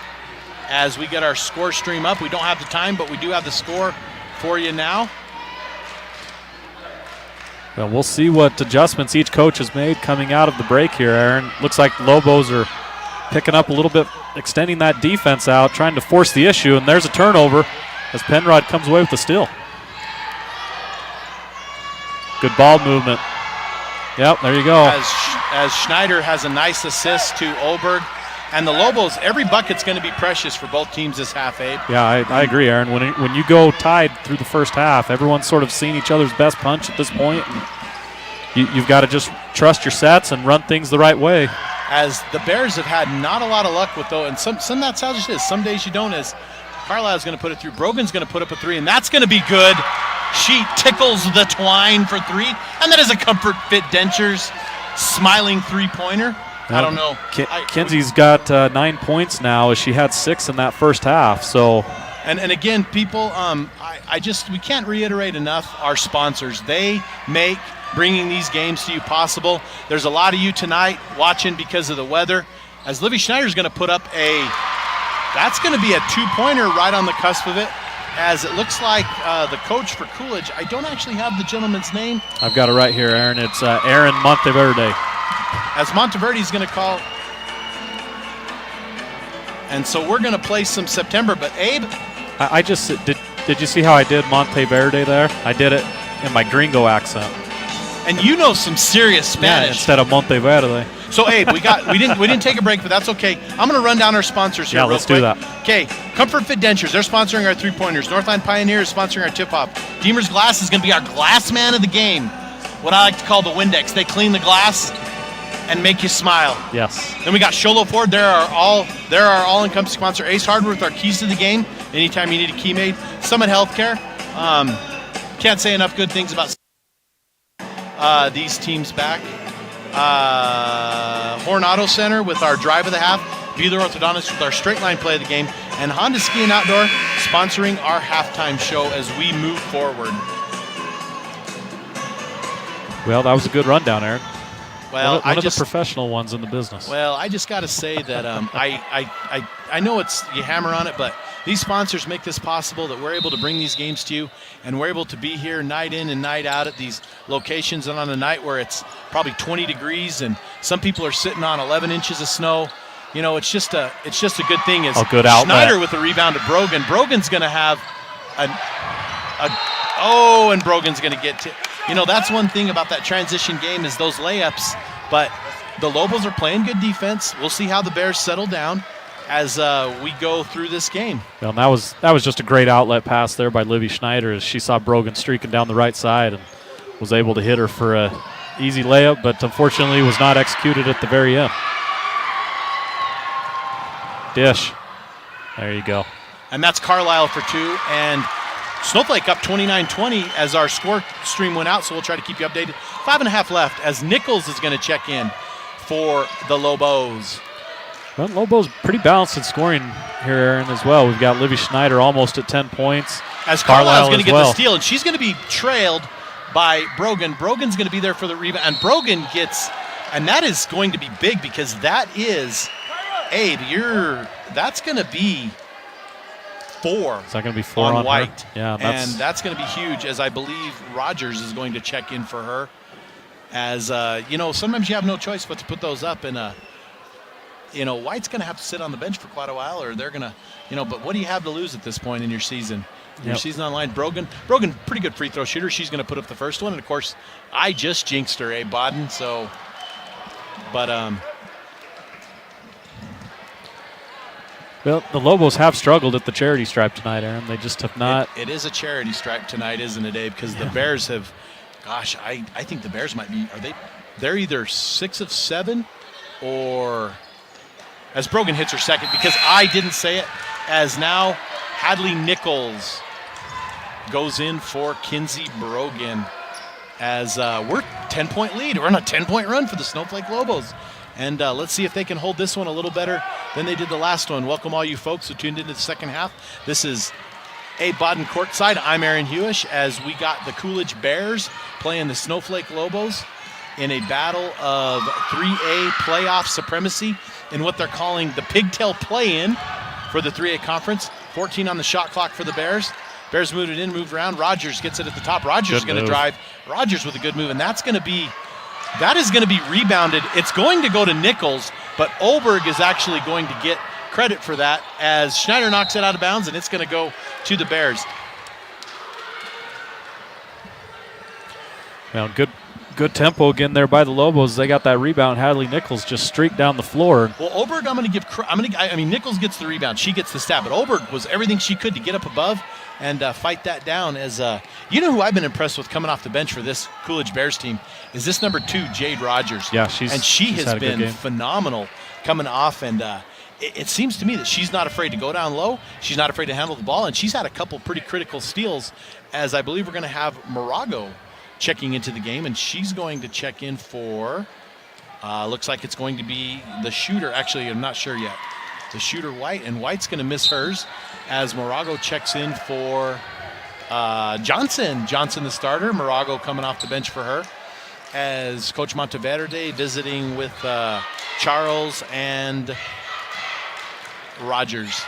As we get our score stream up, we don't have the time, but we do have the score for you now. Well, we'll see what adjustments each coach has made coming out of the break here, Aaron. Looks like Lobos are picking up a little bit, extending that defense out, trying to force the issue, and there's a turnover as Penrod comes away with the steal. Good ball movement. Yep, there you go. As Schneider has a nice assist to Olberg. And the Lobos, every bucket's going to be precious for both teams this half, Abe. Yeah, I agree, Aaron. When you go tied through the first half, everyone's sort of seen each other's best punch at this point. And you've got to just trust your sets and run things the right way. As the Bears have had not a lot of luck with, though, and some that's how it is. Some days you don't, as Carlisle's going to put it through. Brogan's going to put up a 3, and that's going to be good. She tickles the twine for 3, and that is a Comfort Fit Dentures smiling 3-pointer. I don't know. Kenzie's got 9 points now, as she had 6 in that first half. So, and again, people, we can't reiterate enough our sponsors. They make bringing these games to you possible. There's a lot of you tonight watching because of the weather. As Livy Schneider's going to put up that's going to be a 2-pointer right on the cusp of it. As it looks like the coach for Coolidge, I don't actually have the gentleman's name. I've got it right here, Aaron. It's Aaron Monteverde. As Monteverde's going to call. And so we're going to play some September. But Abe? I just did you see how I did Monteverde there? I did it in my gringo accent. And you know some serious Spanish. Yeah, instead of Monteverde. So Abe, we didn't take a break, but that's okay. I'm going to run down our sponsors here. Yeah, real let's quick. do that. Okay, Comfort Fit Dentures, they're sponsoring our 3-pointers. Northland Pioneer is sponsoring our tip-off. Deemer's Glass is going to be our glass man of the game. What I like to call the Windex. They clean the glass, and make you smile. Yes. Then we got Sholo Ford. They're our all-encompassing sponsor. Ace Hardware with our keys to the game. Anytime you need a key made. Summit Healthcare. Can't say enough good things about these teams back. Horn Auto Center with our drive of the half. Beeler Orthodontics with our straight line play of the game. And Honda Ski and Outdoor sponsoring our halftime show as we move forward. Well, that was a good rundown, Aaron. Well, one of the professional ones in the business. Well, I just got to say that I know you hammer on it, but these sponsors make this possible, that we're able to bring these games to you, and we're able to be here night in and night out at these locations, and on a night where it's probably 20 degrees and some people are sitting on 11 inches of snow. You know, it's just a good thing. Is good outlet. Schneider with the rebound to Brogan. Brogan's going to have and Brogan's going to get to. You know, that's one thing about that transition game is those layups. But the Lobos are playing good defense. We'll see how the Bears settle down as we go through this game. Well, that was just a great outlet pass there by Livy Schneider as she saw Brogan streaking down the right side and was able to hit her for a easy layup, but unfortunately was not executed at the very end. Dish. There you go. And that's Carlisle for two. And Snowflake up 29-20 as our score stream went out, so we'll try to keep you updated. 5.5 left as Nichols is going to check in for the Lobos. Well, Lobos pretty balanced in scoring here, Aaron, as well. We've got Livy Schneider almost at 10 points. As Carlisle's going to get the steal, and she's going to be trailed by Brogan. Brogan's going to be there for the rebound, and Brogan gets, and that is going to be big because that is, Abe, that's going to be 4. Is that going to be 4 on on White? Her? Yeah, and that's going to be huge, as I believe Rogers is going to check in for her. As sometimes you have no choice but to put those up, and White's going to have to sit on the bench for quite a while, or they're going to, But what do you have to lose at this point in your season? Your season online. Brogan, pretty good free throw shooter. She's going to put up the first one, and of course, I just jinxed her, Abe Bodden. So, but Well, the Lobos have struggled at the charity stripe tonight, Aaron. They just have not. It is a charity stripe tonight, isn't it, Abe? Because the Bears have, I think the Bears might be, they're either 6 of 7 or, as Brogan hits her second, because I didn't say it, as now Hadley Nichols goes in for Kinsey Brogan as we're 10-point lead. We're on a 10-point run for the Snowflake Lobos. And let's see if they can hold this one a little better than they did the last one. Welcome all you folks who tuned into the second half. This is Abe Bodden courtside. I'm Aaron Hewish as we got the Coolidge Bears playing the Snowflake Lobos in a battle of 3A playoff supremacy in what they're calling the pigtail play-in for the 3A conference. 14 on the shot clock for the Bears. Bears moved it in, moved around. Rogers gets it at the top. Rogers is going to drive. Rogers with a good move, and that is going to be rebounded. It's going to go to Nichols, but Oberg is actually going to get credit for that as Schneider knocks it out of bounds, and it's going to go to the Bears. Well, good tempo again there by the Lobos. They got that rebound. Hadley Nichols just streaked down the floor. Well, Oberg, Nichols gets the rebound. She gets the stab, but Oberg was everything she could to get up above and fight that down. As you know who I've been impressed with coming off the bench for this Coolidge Bears team is this number 2, Jade Rogers. Yeah, she has been phenomenal coming off, and it seems to me that she's not afraid to go down low. She's not afraid to handle the ball, and she's had a couple pretty critical steals, as I believe we're going to have Morago checking into the game, and she's going to check in for, looks like it's going to be the shooter. Actually, I'm not sure yet. The shooter, White, and White's going to miss hers as Morago checks in for Johnson. Johnson, the starter. Morago coming off the bench for her as Coach Monteverde visiting with Charles and Rogers.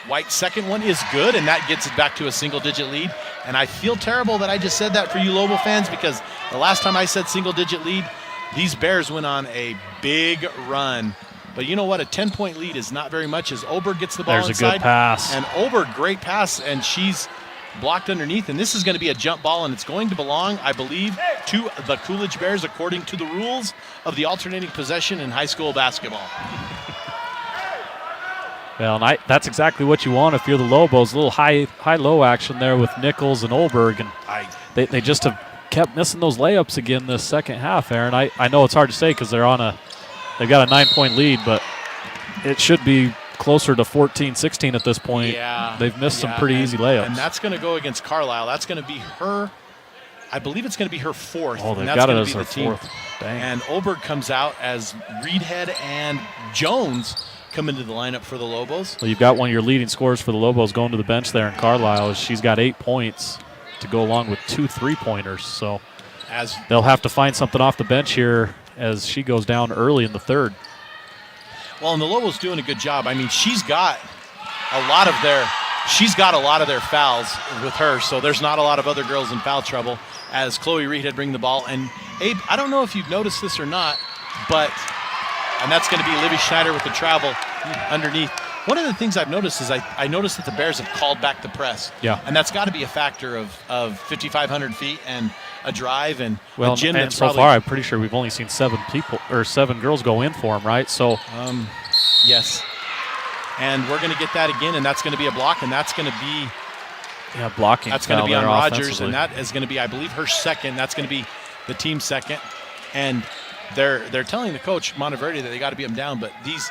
White's second one is good, and that gets it back to a single-digit lead. And I feel terrible that I just said that for you Lobo fans, because the last time I said single-digit lead, these Bears went on a big run. But you know what? A 10-point lead is not very much as Oberg gets the ball inside. There's a good pass. And Oberg, great pass, and she's blocked underneath. And this is going to be a jump ball, and it's going to belong, I believe, to the Coolidge Bears according to the rules of the alternating possession in high school basketball. Well, and that's exactly what you want if you're the Lobos. A little high-low action there with Nichols and Oberg, and they just have kept missing those layups again this second half, Aaron. I know it's hard to say because they've got a 9-point lead, but it should be closer to 14-16 at this point. Yeah. They've missed some pretty easy layups. And that's going to go against Carlisle. That's going to be her, I believe it's going to be her fourth. Oh, they've and that's got it going as to be their the team. fourth. Dang. And Oberg comes out as Reedhead and Jones come into the lineup for the Lobos. Well, you've got one of your leading scorers for the Lobos going to the bench there in Carlisle. She's got 8 points to go along with 2 3-pointers. So they'll have to find something off the bench here as she goes down early in the third. Well, and the Lobos doing a good job. I mean, she's got a lot of their fouls with her, so there's not a lot of other girls in foul trouble as Chloe Reed had bring the ball. And Abe, I don't know if you've noticed this or not, and that's going to be Livy Schneider with the travel underneath. One of the things I've noticed is I noticed that the Bears have called back the press. Yeah. And that's got to be a factor of 5,500 feet and a drive and well, a gym and that's so probably, far I'm pretty sure we've only seen 7 girls go in for them, right? So yes. And we're going to get that again, and that's going to be a block, and that's going to be blocking. That's going to be on Rogers, and that is going to be, I believe, her second. That's going to be the team's second. And they're telling the coach Monteverde that they got to beat them down, but these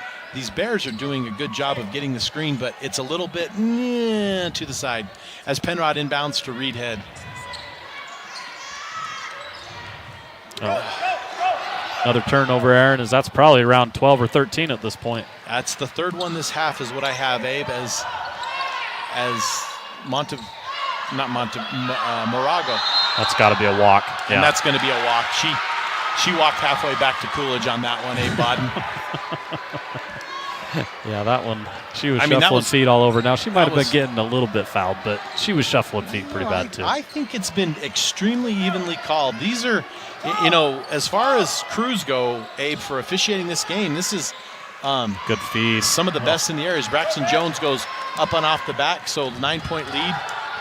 Bears are doing a good job of getting the screen, but it's a little bit to the side as Penrod inbounds to Reedhead. Another turnover, Aaron, as that's probably around 12 or 13 at this point. That's the third one this half is what I have, Abe, as Morago. That's got to be a walk. And that's going to be a walk. She walked halfway back to Coolidge on that one, Abe Bodden. Yeah, that one, she was shuffling feet all over. Now, she might have been getting a little bit fouled, but she was shuffling feet pretty bad, too. I think it's been extremely evenly called. These are, as far as crews go, Abe, for officiating this game, this is good feed. Some of the best in the area. Braxton Jones goes up and off the back, so 9-point lead.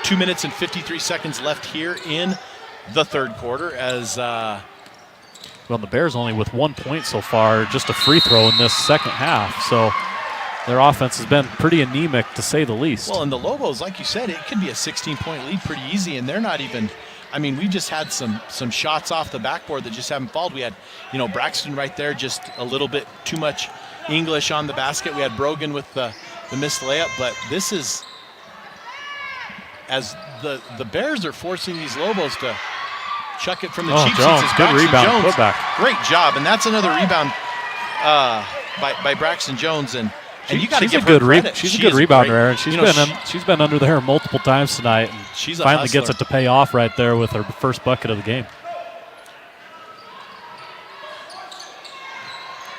2 minutes and 53 seconds left here in the third quarter as well, the Bears only with 1 point so far, just a free throw in this second half. So their offense has been pretty anemic, to say the least. Well, and the Lobos, like you said, it could be a 16-point lead pretty easy, and they're not even – I mean, we just had some shots off the backboard that just haven't fallen. We had, Braxton right there, just a little bit too much English on the basket. We had Brogan with the missed layup, but this is – as the Bears are forcing these Lobos to – chuck it from the cheap Jones, seats. good rebound, Jones, putback. Great job, and that's another rebound by Braxton Jones. And you got to give her credit. She's a good rebounder, Aaron. She's been under there multiple times tonight, and she's finally gets it to pay off right there with her first bucket of the game.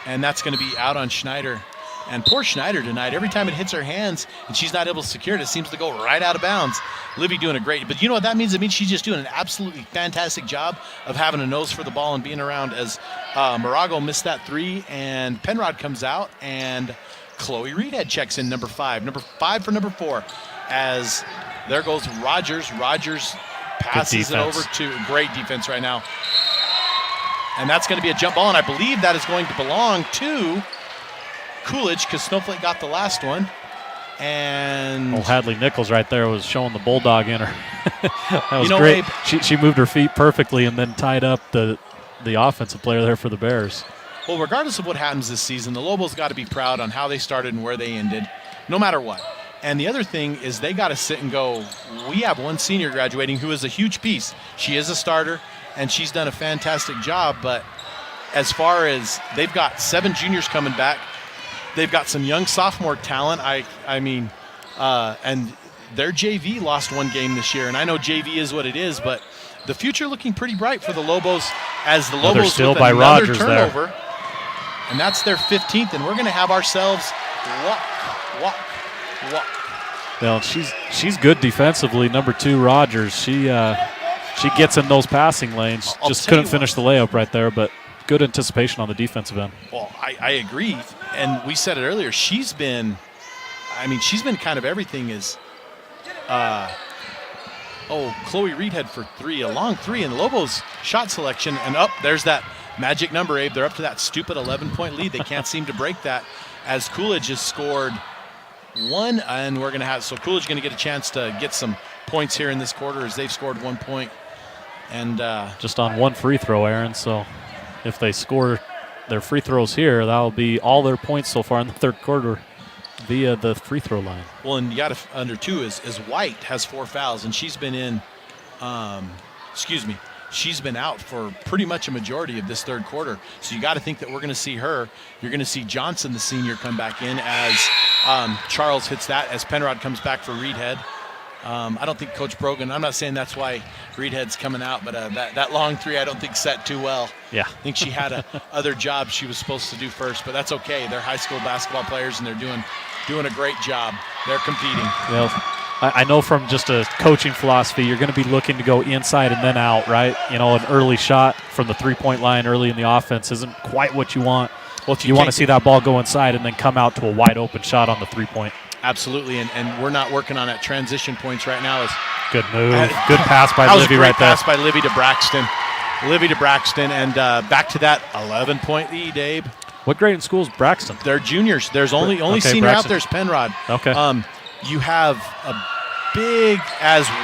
And that's going to be out on Schneider. And poor Schneider tonight, every time it hits her hands and she's not able to secure it, it seems to go right out of bounds. Livy doing a great, but you know what that means? It means she's just doing an absolutely fantastic job of having a nose for the ball and being around as Morago missed that three, and Penrod comes out, and Chloe Reedhead checks in number 5. Number 5 for number 4 as there goes Rogers. Rogers passes it over to great defense right now. And that's going to be a jump ball, and I believe that is going to belong to Coolidge because Snowflake got the last one. And Hadley Nichols right there was showing the bulldog in her. That was great. Abe, she moved her feet perfectly and then tied up the offensive player there for the Bears. Well, regardless of what happens this season, the Lobos got to be proud on how they started and where they ended, no matter what. And the other thing is they got to sit and go, we have one senior graduating who is a huge piece. She is a starter, and she's done a fantastic job. But as far as they've got 7 juniors coming back, they've got some young sophomore talent. I mean, and their JV lost 1 game this year. And I know JV is what it is, but the future looking pretty bright for the Lobos as the Lobos still with by another Rogers turnover. there. And that's their 15th, and we're going to have ourselves walk. Well, she's good defensively. Number 2, Rogers. She gets in those passing lanes. Just couldn't finish the layup right there, but good anticipation on the defensive end. Well, I agree, and we said it earlier. She's been kind of everything. Is Chloe Reedhead for 3, a long 3 in the Lobos shot selection, and there's that magic number, Abe. They're up to that stupid 11-point lead. They can't seem to break that as Coolidge has scored 1, and we're going to have – so Coolidge going to get a chance to get some points here in this quarter as they've scored 1 point. And just on one free throw, Aaron. So if they score their free throws here, that'll be all their points so far in the third quarter via the free throw line. Well, and you got to under two is White has 4 fouls, and she's been in. She's been out for pretty much a majority of this third quarter. So you got to think that we're going to see her. You're going to see Johnson, the senior, come back in as Charles hits that, as Penrod comes back for Reedhead. I don't think Coach Brogan, I'm not saying that's why Reedhead's coming out, but that long three I don't think set too well. Yeah. I think she had other jobs she was supposed to do first, but that's okay. They're high school basketball players, and they're doing a great job. They're competing. Well, I know from just a coaching philosophy, you're going to be looking to go inside and then out, right? You know, an early shot from the three-point line early in the offense isn't quite what you want. Well, you want to see that ball go inside and then come out to a wide-open shot on the three-point. Absolutely, and we're not working on at transition points right now. Good move. Good pass by Livy right there. Pass by Livy to Braxton. And back to that 11-point lead, Abe. What grade in school is Braxton? They're juniors. There's only senior Braxton. out there is Penrod. Okay. You have a big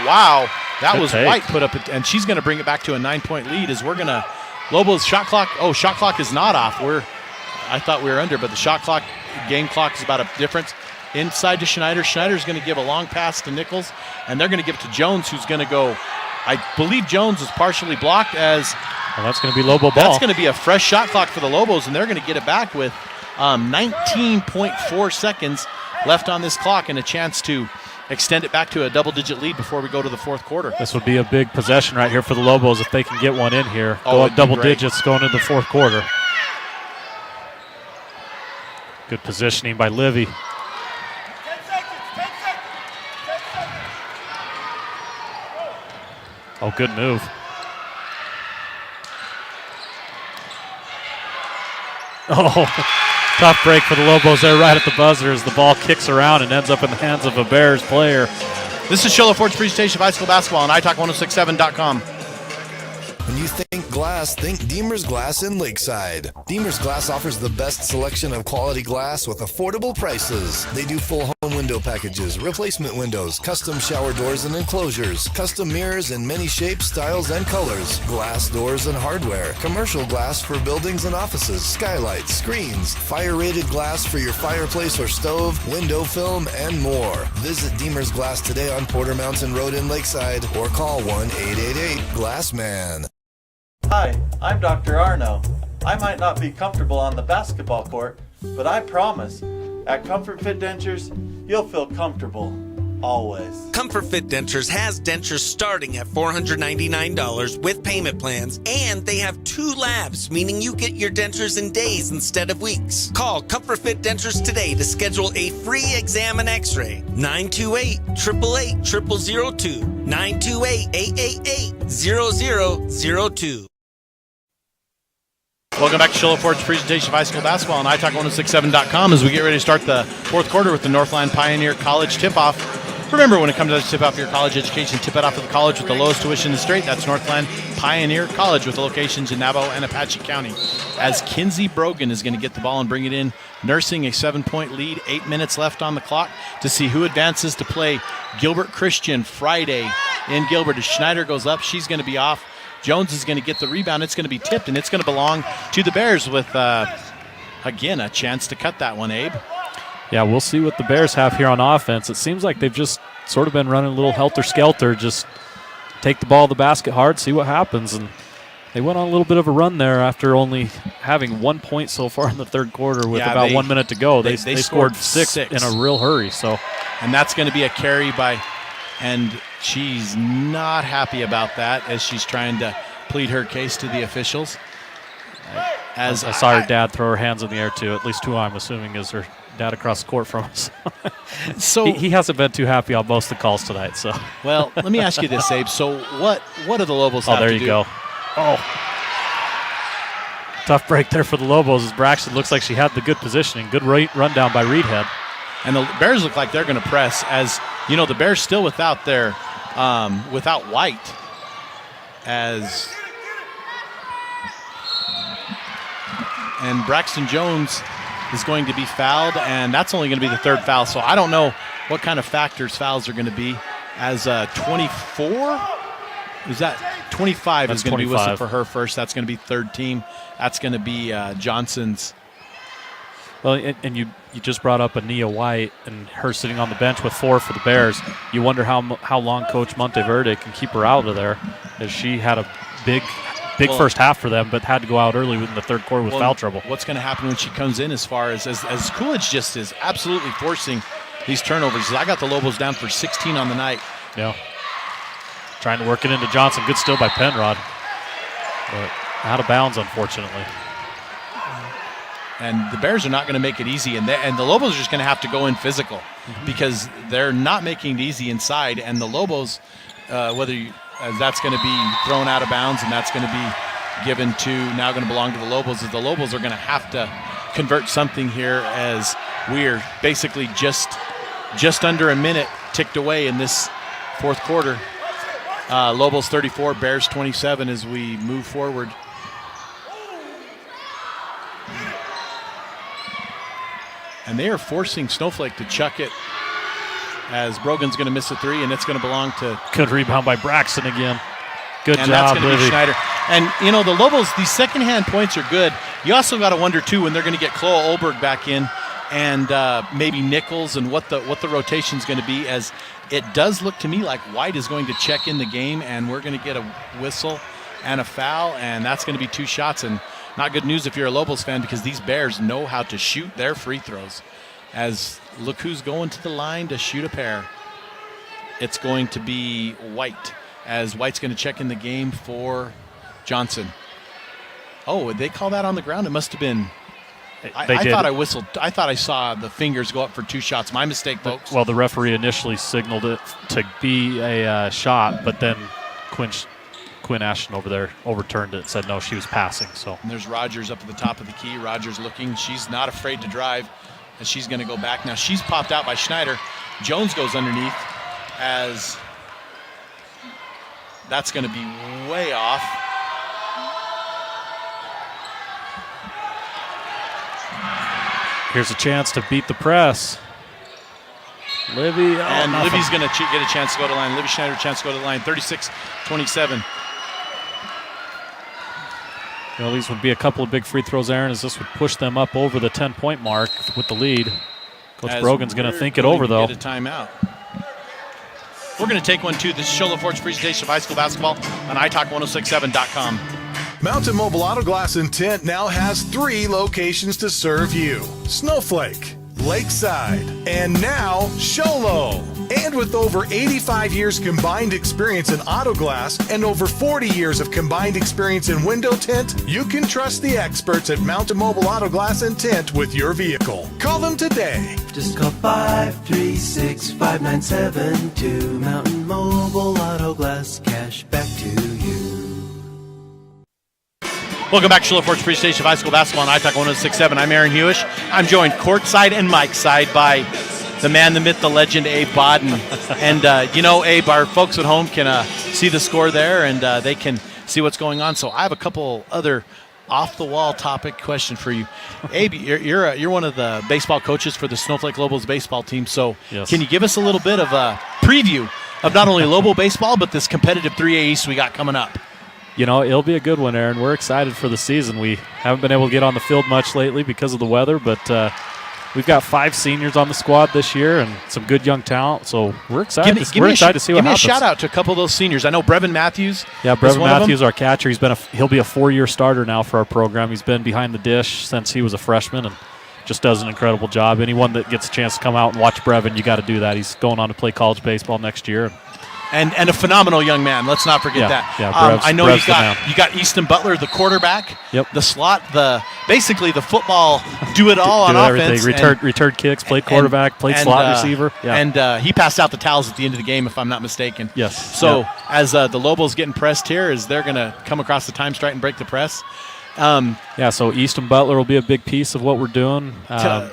wow. That Good was take. White put up, and she's going to bring it back to a 9-point lead. As we're going to Lobos shot clock. Oh, shot clock is not off. I thought we were under, but the shot clock, game clock is about a difference. Inside to Schneider. Schneider's going to give a long pass to Nichols, and they're going to give it to Jones, who's going to go. I believe Jones is partially blocked as. Well, that's going to be Lobo ball. That's going to be a fresh shot clock for the Lobos, and they're going to get it back with 19.4 seconds left on this clock and a chance to extend it back to a double-digit lead before we go to the fourth quarter. This would be a big possession right here for the Lobos if they can get one in here. Go up double digits going into the fourth quarter. Good positioning by Livy. Oh, good move. Oh, tough break for the Lobos there right at the buzzer as the ball kicks around and ends up in the hands of a Bears player. This is Shola Ford's presentation of high school basketball on italk1067.com. When you think glass, think Deemer's Glass in Lakeside. Deemer's Glass offers the best selection of quality glass with affordable prices. They do full home window packages, replacement windows, custom shower doors and enclosures, custom mirrors in many shapes, styles, and colors, glass doors and hardware, commercial glass for buildings and offices, skylights, screens, fire-rated glass for your fireplace or stove, window film, and more. Visit Deemer's Glass today on Porter Mountain Road in Lakeside or call 1-888-GLASSMAN. Hi, I'm Dr. Arno. I might not be comfortable on the basketball court, but I promise, at Comfort Fit Dentures, you'll feel comfortable, always. Comfort Fit Dentures has dentures starting at $499 with payment plans, and they have 2 labs, meaning you get your dentures in days instead of weeks. Call Comfort Fit Dentures today to schedule a free exam and x-ray. 928-888-0002. 928-888-0002. Welcome back to Shola Ford's presentation of high school basketball on italk1067.com as we get ready to start the fourth quarter with the Northland Pioneer College tip-off. Remember, when it comes to tip off your college education, tip it off at the college with the lowest tuition in the state. That's Northland Pioneer College with locations in Navajo and Apache County. As Kinsey Brogan is going to get the ball and bring it in, nursing a 7-point lead, 8 minutes left on the clock to see who advances to play Gilbert Christian Friday in Gilbert. As Schneider goes up, she's going to be off. Jones is going to get the rebound. It's going to be tipped, and it's going to belong to the Bears with, again, a chance to cut that one, Abe. Yeah, we'll see what the Bears have here on offense. It seems like they've just sort of been running a little helter-skelter, just take the ball to the basket hard, see what happens. And they went on a little bit of a run there after only having 1 point so far in the third quarter with about 1 minute to go. They scored six in a real hurry. And that's going to be a carry by, and she's not happy about that as she's trying to plead her case to the officials. As I saw her dad throw her hands in the air too, at least who I'm assuming is her dad across the court from us. So he hasn't been too happy on most of the calls tonight. So well, let me ask you this, Abe. So what do the Lobos have to do? Oh, there you go. Oh. Tough break there for the Lobos as Braxton looks like she had the good positioning. Good rundown by Reedhead. And the Bears look like they're going to press, as you know, the Bears still without their without White, and Braxton Jones is going to be fouled, and that's only going to be the third foul. So I don't know what kind of factors fouls are going to be, as 24 is that 25 That's is going to be 25. whistled for her first. That's going to be third team. That's going to be Johnson's. Well, and you just brought up Ania White and her sitting on the bench with 4 for the Bears. You wonder how long Coach Monteverde can keep her out of there, as she had a big first half for them, but had to go out early in the third quarter with foul trouble. What's going to happen when she comes in as far as Coolidge just is absolutely forcing these turnovers? I got the Lobos down for 16 on the night. Yeah. Trying to work it into Johnson. Good steal by Penrod. But out of bounds, unfortunately. And the Bears are not going to make it easy, and the Lobos are just going to have to go in physical because they're not making it easy inside. And the Lobos, that's going to be thrown out of bounds, and that's going to be given to now going to belong to the Lobos. As the Lobos are going to have to convert something here, as we are basically just under a minute ticked away in this fourth quarter. Lobos 34, Bears 27 as we move forward. And they are forcing Snowflake to chuck it, as Brogan's going to miss a 3, and it's going to belong to... Good rebound by Braxton again. Good and job, that's going to Livy. be Schneider. And, the Lobos, these second-hand points are good. You also got to wonder, too, when they're going to get Chloe Olberg back in and maybe Nichols, and what the rotation's going to be, as it does look to me like White is going to check in the game, and we're going to get a whistle and a foul, and that's going to be 2 shots. And not good news if you're a Lobos fan, because these Bears know how to shoot their free throws. As look who's going to the line to shoot a pair. It's going to be White, as White's going to check in the game for Johnson. Oh, would they call that on the ground? It must have been. I thought I whistled. I thought I saw the fingers go up for 2 shots. My mistake, folks. Well, the referee initially signaled it to be a shot, but then Quinn Ashton over there overturned it, said no, she was passing. So and there's Rogers up at the top of the key. Rogers looking. She's not afraid to drive, as she's going to go back. Now she's popped out by Schneider. Jones goes underneath, as that's going to be way off. here's a chance to beat the press. Livy. And Livy's going to get a chance to go to the line. Livy Schneider, a chance to go to the line. 36-27. Well, these would be a couple of big free throws, Aaron, as this would push them up over the 10-point mark with the lead. Coach Brogan's going to think it over, though. Get a timeout. We're going to take one, too. This is Shola Ford's presentation of high school basketball on italk1067.com. Mountain Mobile Auto Glass and Tint now has 3 locations to serve you. Snowflake, Lakeside, and now Sholo. And with over 85 years combined experience in auto glass and over 40 years of combined experience in window tint, you can trust the experts at Mountain Mobile Auto Glass and Tint with your vehicle. Call them today. Just call 536-5972. Mountain Mobile Auto Glass, cash back to you. Welcome back to Shola Ford's presentation of high school basketball on iTalk 1067. I'm Aaron Hewish. I'm joined courtside and mic side by the man, the myth, the legend, Abe Bodden. And, Abe, our folks at home can see the score there, and they can see what's going on. So I have a couple other off-the-wall topic question for you. Abe, you're one of the baseball coaches for the Snowflake Lobos baseball team. So yes. Can you give us a little bit of a preview of not only Lobo baseball, but this competitive 3A East we got coming up? You know, it'll be a good one, Aaron. We're excited for the season. We haven't been able to get on the field much lately because of the weather, but we've got 5 seniors on the squad this year and some good young talent, so we're excited. We're excited to see what happens. Give me a shout-out to a couple of those seniors. I know Brevin Matthews. Yeah, Brevin Matthews, our catcher. He'll be a 4-year starter now for our program. He's been behind the dish since he was a freshman and just does an incredible job. Anyone that gets a chance to come out and watch Brevin, you got to do that. He's going on to play college baseball next year. And a phenomenal young man. Let's not forget that. Yeah, I know you got Easton Butler, the quarterback. Yep. The slot, basically the football do it all on offense. Return kicks, played quarterback, played slot receiver. Yeah. And he passed out the towels at the end of the game, if I'm not mistaken. Yes. So as the Lobos getting pressed here, is they're going to come across the time strike and break the press. So Easton Butler will be a big piece of what we're doing.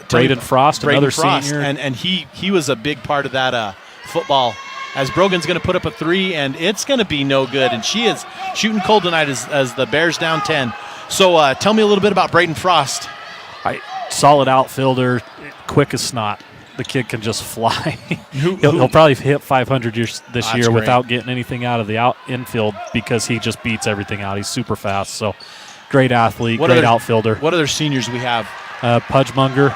Braden Frost, another senior. And he was a big part of that football. As Brogan's going to put up a 3, and it's going to be no good. And she is shooting cold tonight as the Bears down 10. So tell me a little bit about Braden Frost. Solid outfielder, quick as snot. the kid can just fly. He'll probably hit 500 this year without getting anything out of the infield because he just beats everything out. He's super fast. So great athlete, great outfielder. What other seniors we have? Pudge Munger.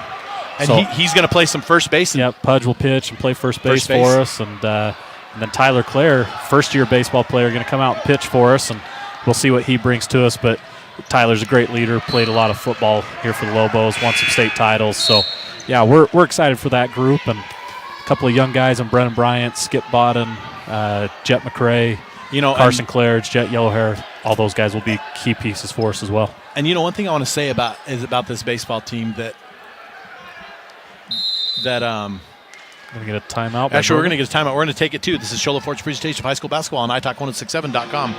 And he's going to play some first base. Yep, Pudge will pitch and play first base for us. And then Tyler Clare, first-year baseball player, going to come out and pitch for us, and we'll see what he brings to us. But Tyler's a great leader, played a lot of football here for the Lobos, won some state titles. So, yeah, we're excited for that group. And a couple of young guys, and Brennan Bryant, Skip Bodden, Jet McRae, Carson Claridge, Jet Yellowhair, all those guys will be key pieces for us as well. And, one thing I want to say about this baseball team that going to get a timeout. Actually, we're going to get a timeout. We're going to take it, too. This is Show Ford's presentation of high school basketball on iTalk1067.com.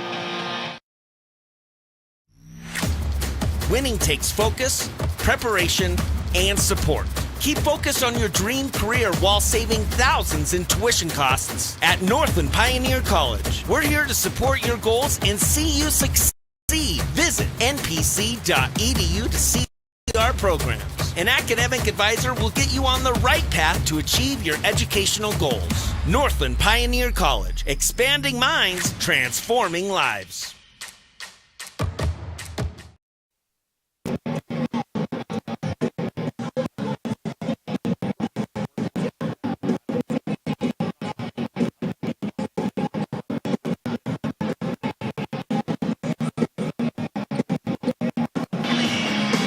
Winning takes focus, preparation, and support. Keep focused on your dream career while saving thousands in tuition costs at Northland Pioneer College. We're here to support your goals and see you succeed. Visit npc.edu to see our programs. An academic advisor will get you on the right path to achieve your educational goals. Northland Pioneer College, expanding minds, transforming lives.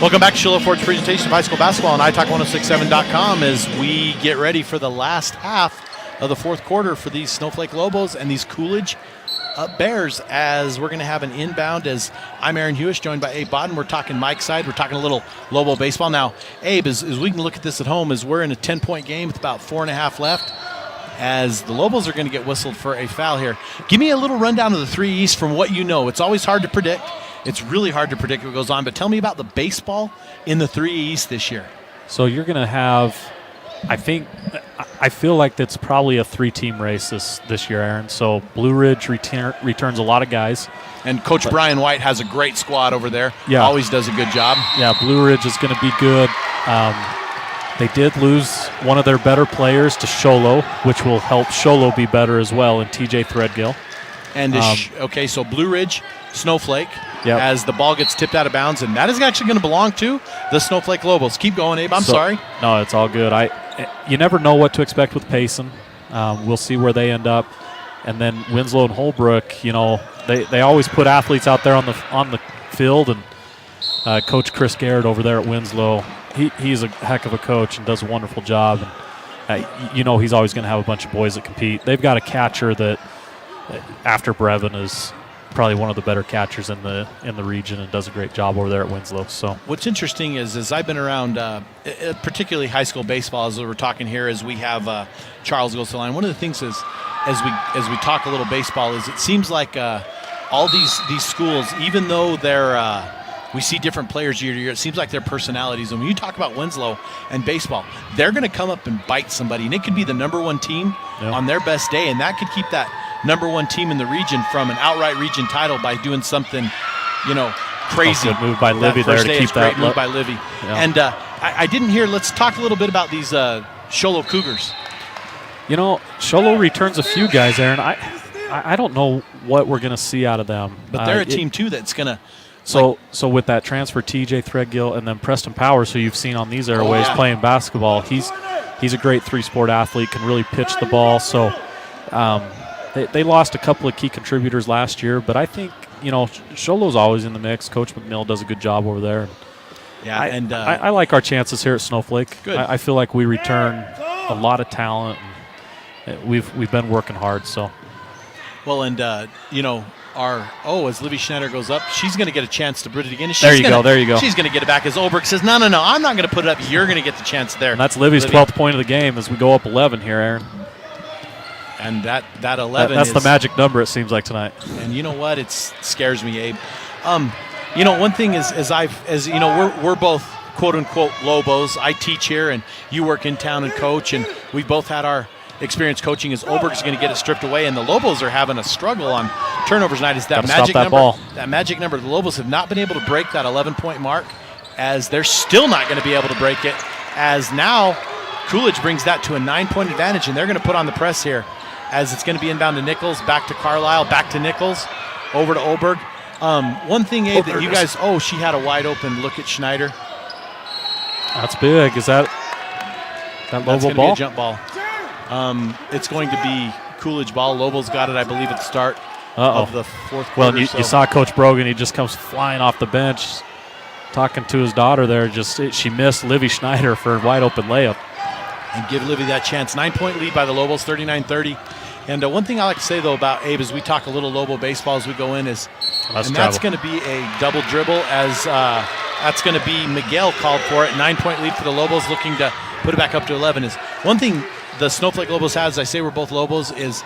Welcome back to Show Ford's presentation of high school basketball on iTalk1067.com as we get ready for the last half of the fourth quarter for these Snowflake Lobos and these Coolidge Bears, as we're going to have an inbound. As I'm Aaron Hewish, joined by Abe Bodden. We're talking Mike's side. We're talking a little Lobo baseball. Now, Abe, as we can look at this at home, as we're in a 10-point game with about 4.5 left, as the Lobos are going to get whistled for a foul here. Give me a little rundown of the 3 East from what you know. It's always hard to predict. It's really hard to predict what goes on, but tell me about the baseball in the 3 East this year. So you're going to have, I feel like that's probably a 3-team race this year, Aaron. So Blue Ridge returns a lot of guys. And Coach Brian White has a great squad over there. Yeah. Always does a good job. Yeah, Blue Ridge is going to be good. They did lose one of their better players to Sholo, which will help Sholo be better as well, and TJ Threadgill. And so Blue Ridge, Snowflake, yep. As the ball gets tipped out of bounds, and that is actually going to belong to the Snowflake Lobos. Keep going, Abe. I'm sorry. No, it's all good. You never know what to expect with Payson. We'll see where they end up. And then Winslow and Holbrook, they always put athletes out there on the field, and Coach Chris Garrett over there at Winslow, he's a heck of a coach and does a wonderful job. And he's always going to have a bunch of boys that compete. They've got a catcher that, after Brevin, is probably one of the better catchers in the region and does a great job over there at Winslow. So what's interesting is I've been around particularly high school baseball, as we're talking here, as we have Charles goes to the line. One of the things is as we talk a little baseball is it seems like all these schools, even though they're we see different players year to year, it seems like their personalities. And when you talk about Winslow and baseball, they're going to come up and bite somebody, and it could be the number one team on their best day, and that could keep that number one team in the region from an outright region title by doing something, crazy. Good move by Livy there to keep that. Great move by Livy. Yeah. And I didn't hear. Let's talk a little bit about these Sholo Cougars. Sholo returns a few guys, Aaron. I don't know what we're going to see out of them. But they're a team too that's going to. So with that transfer, TJ Threadgill and then Preston Powers, who you've seen on these airways playing basketball, he's a great 3-sport athlete, can really pitch the ball. So they lost a couple of key contributors last year, but I think Sholo's always in the mix. Coach McMill does a good job over there. Yeah, I like our chances here at Snowflake. Good. I feel like we return a lot of talent. And we've been working hard. So. Well, and as Livy Schneider goes up, she's going to get a chance to put it again. There you go. She's going to get it back as Olbrich says, no, I'm not going to put it up. You're going to get the chance there. And that's Livy's 12th point of the game as we go up 11 here, Aaron. And that 11 that's the magic number, it seems like, tonight. And you know what? It scares me, Abe. One thing is, we're both quote-unquote Lobos. I teach here, and you work in town and coach, and we've both had our experience coaching. As Olberg's going to get it stripped away, and the Lobos are having a struggle on turnovers tonight. Is that magic number? Ball. That magic number. The Lobos have not been able to break that 11-point mark, as they're still not going to be able to break it. As now, Coolidge brings that to a 9-point advantage, and they're going to put on the press here as it's going to be inbound to Nichols, back to Carlisle, back to Nichols, over to Oberg. One thing, Abe, that you guys, she had a wide open look at Schneider. That's big. Is that Lobo ball? Be a jump ball. It's going to be Coolidge ball. Lobos got it, I believe, at the start of the fourth quarter. Well, you saw Coach Brogan. He just comes flying off the bench, talking to his daughter there. She missed Livy Schneider for a wide open layup. And give Livy that chance. 9-point lead by the Lobos, 39-30. And one thing I like to say, though, about Abe, is we talk a little Lobo baseball as we go in, that's going to be a double dribble, as that's going to be Miguel called for it. 9-point lead for the Lobos, looking to put it back up to 11. Is one thing the Snowflake Lobos has, I say we're both Lobos, is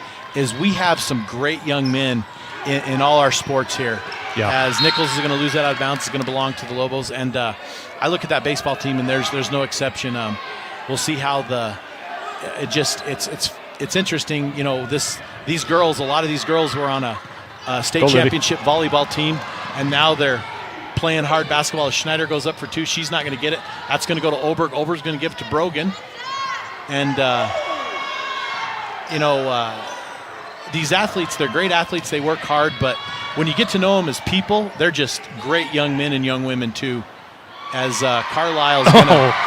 we have some great young men in all our sports here. Yeah. As Nichols is going to lose that out of bounds, it's going to belong to the Lobos. And I look at that baseball team, and there's no exception. We'll see how it's interesting. You know, these girls, a lot of these girls were on a state championship volleyball team, and now they're playing hard basketball. As Schneider goes up for two, she's not going to get it. That's going to go to Oberg. Oberg's going to give it to Brogan. And, these athletes, they're great athletes. They work hard, but when you get to know them as people, they're just great young men and young women, too. As Carlisle's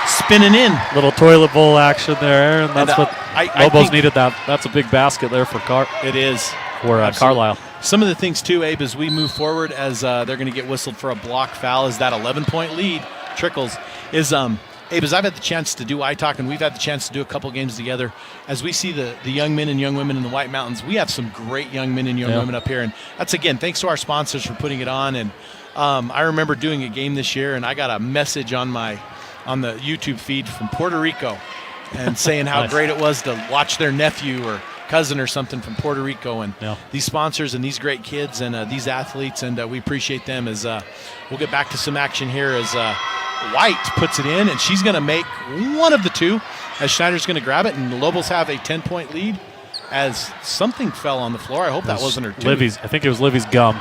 spinning in. Little toilet bowl action there, Aaron. That's what Lobos needed. That's a big basket there for It is. For Carlisle. Some of the things, too, Abe, as we move forward, as they're going to get whistled for a block foul, as that 11-point lead trickles, is Abe, as I've had the chance to do iTalk, and we've had the chance to do a couple games together, as we see the young men and young women in the White Mountains, we have some great young men and young women up here. And that's, again, thanks to our sponsors for putting it on. And I remember doing a game this year, and I got a message on the YouTube feed from Puerto Rico and saying how great it was to watch their nephew or cousin or something from Puerto Rico. And these sponsors and these great kids and these athletes, and we appreciate them. As we'll get back to some action here as White puts it in, and she's going to make one of the two as Schneider's going to grab it, and the Lobos have a 10-point lead as something fell on the floor. I hope that wasn't her tooth. I think it was Livy's gum.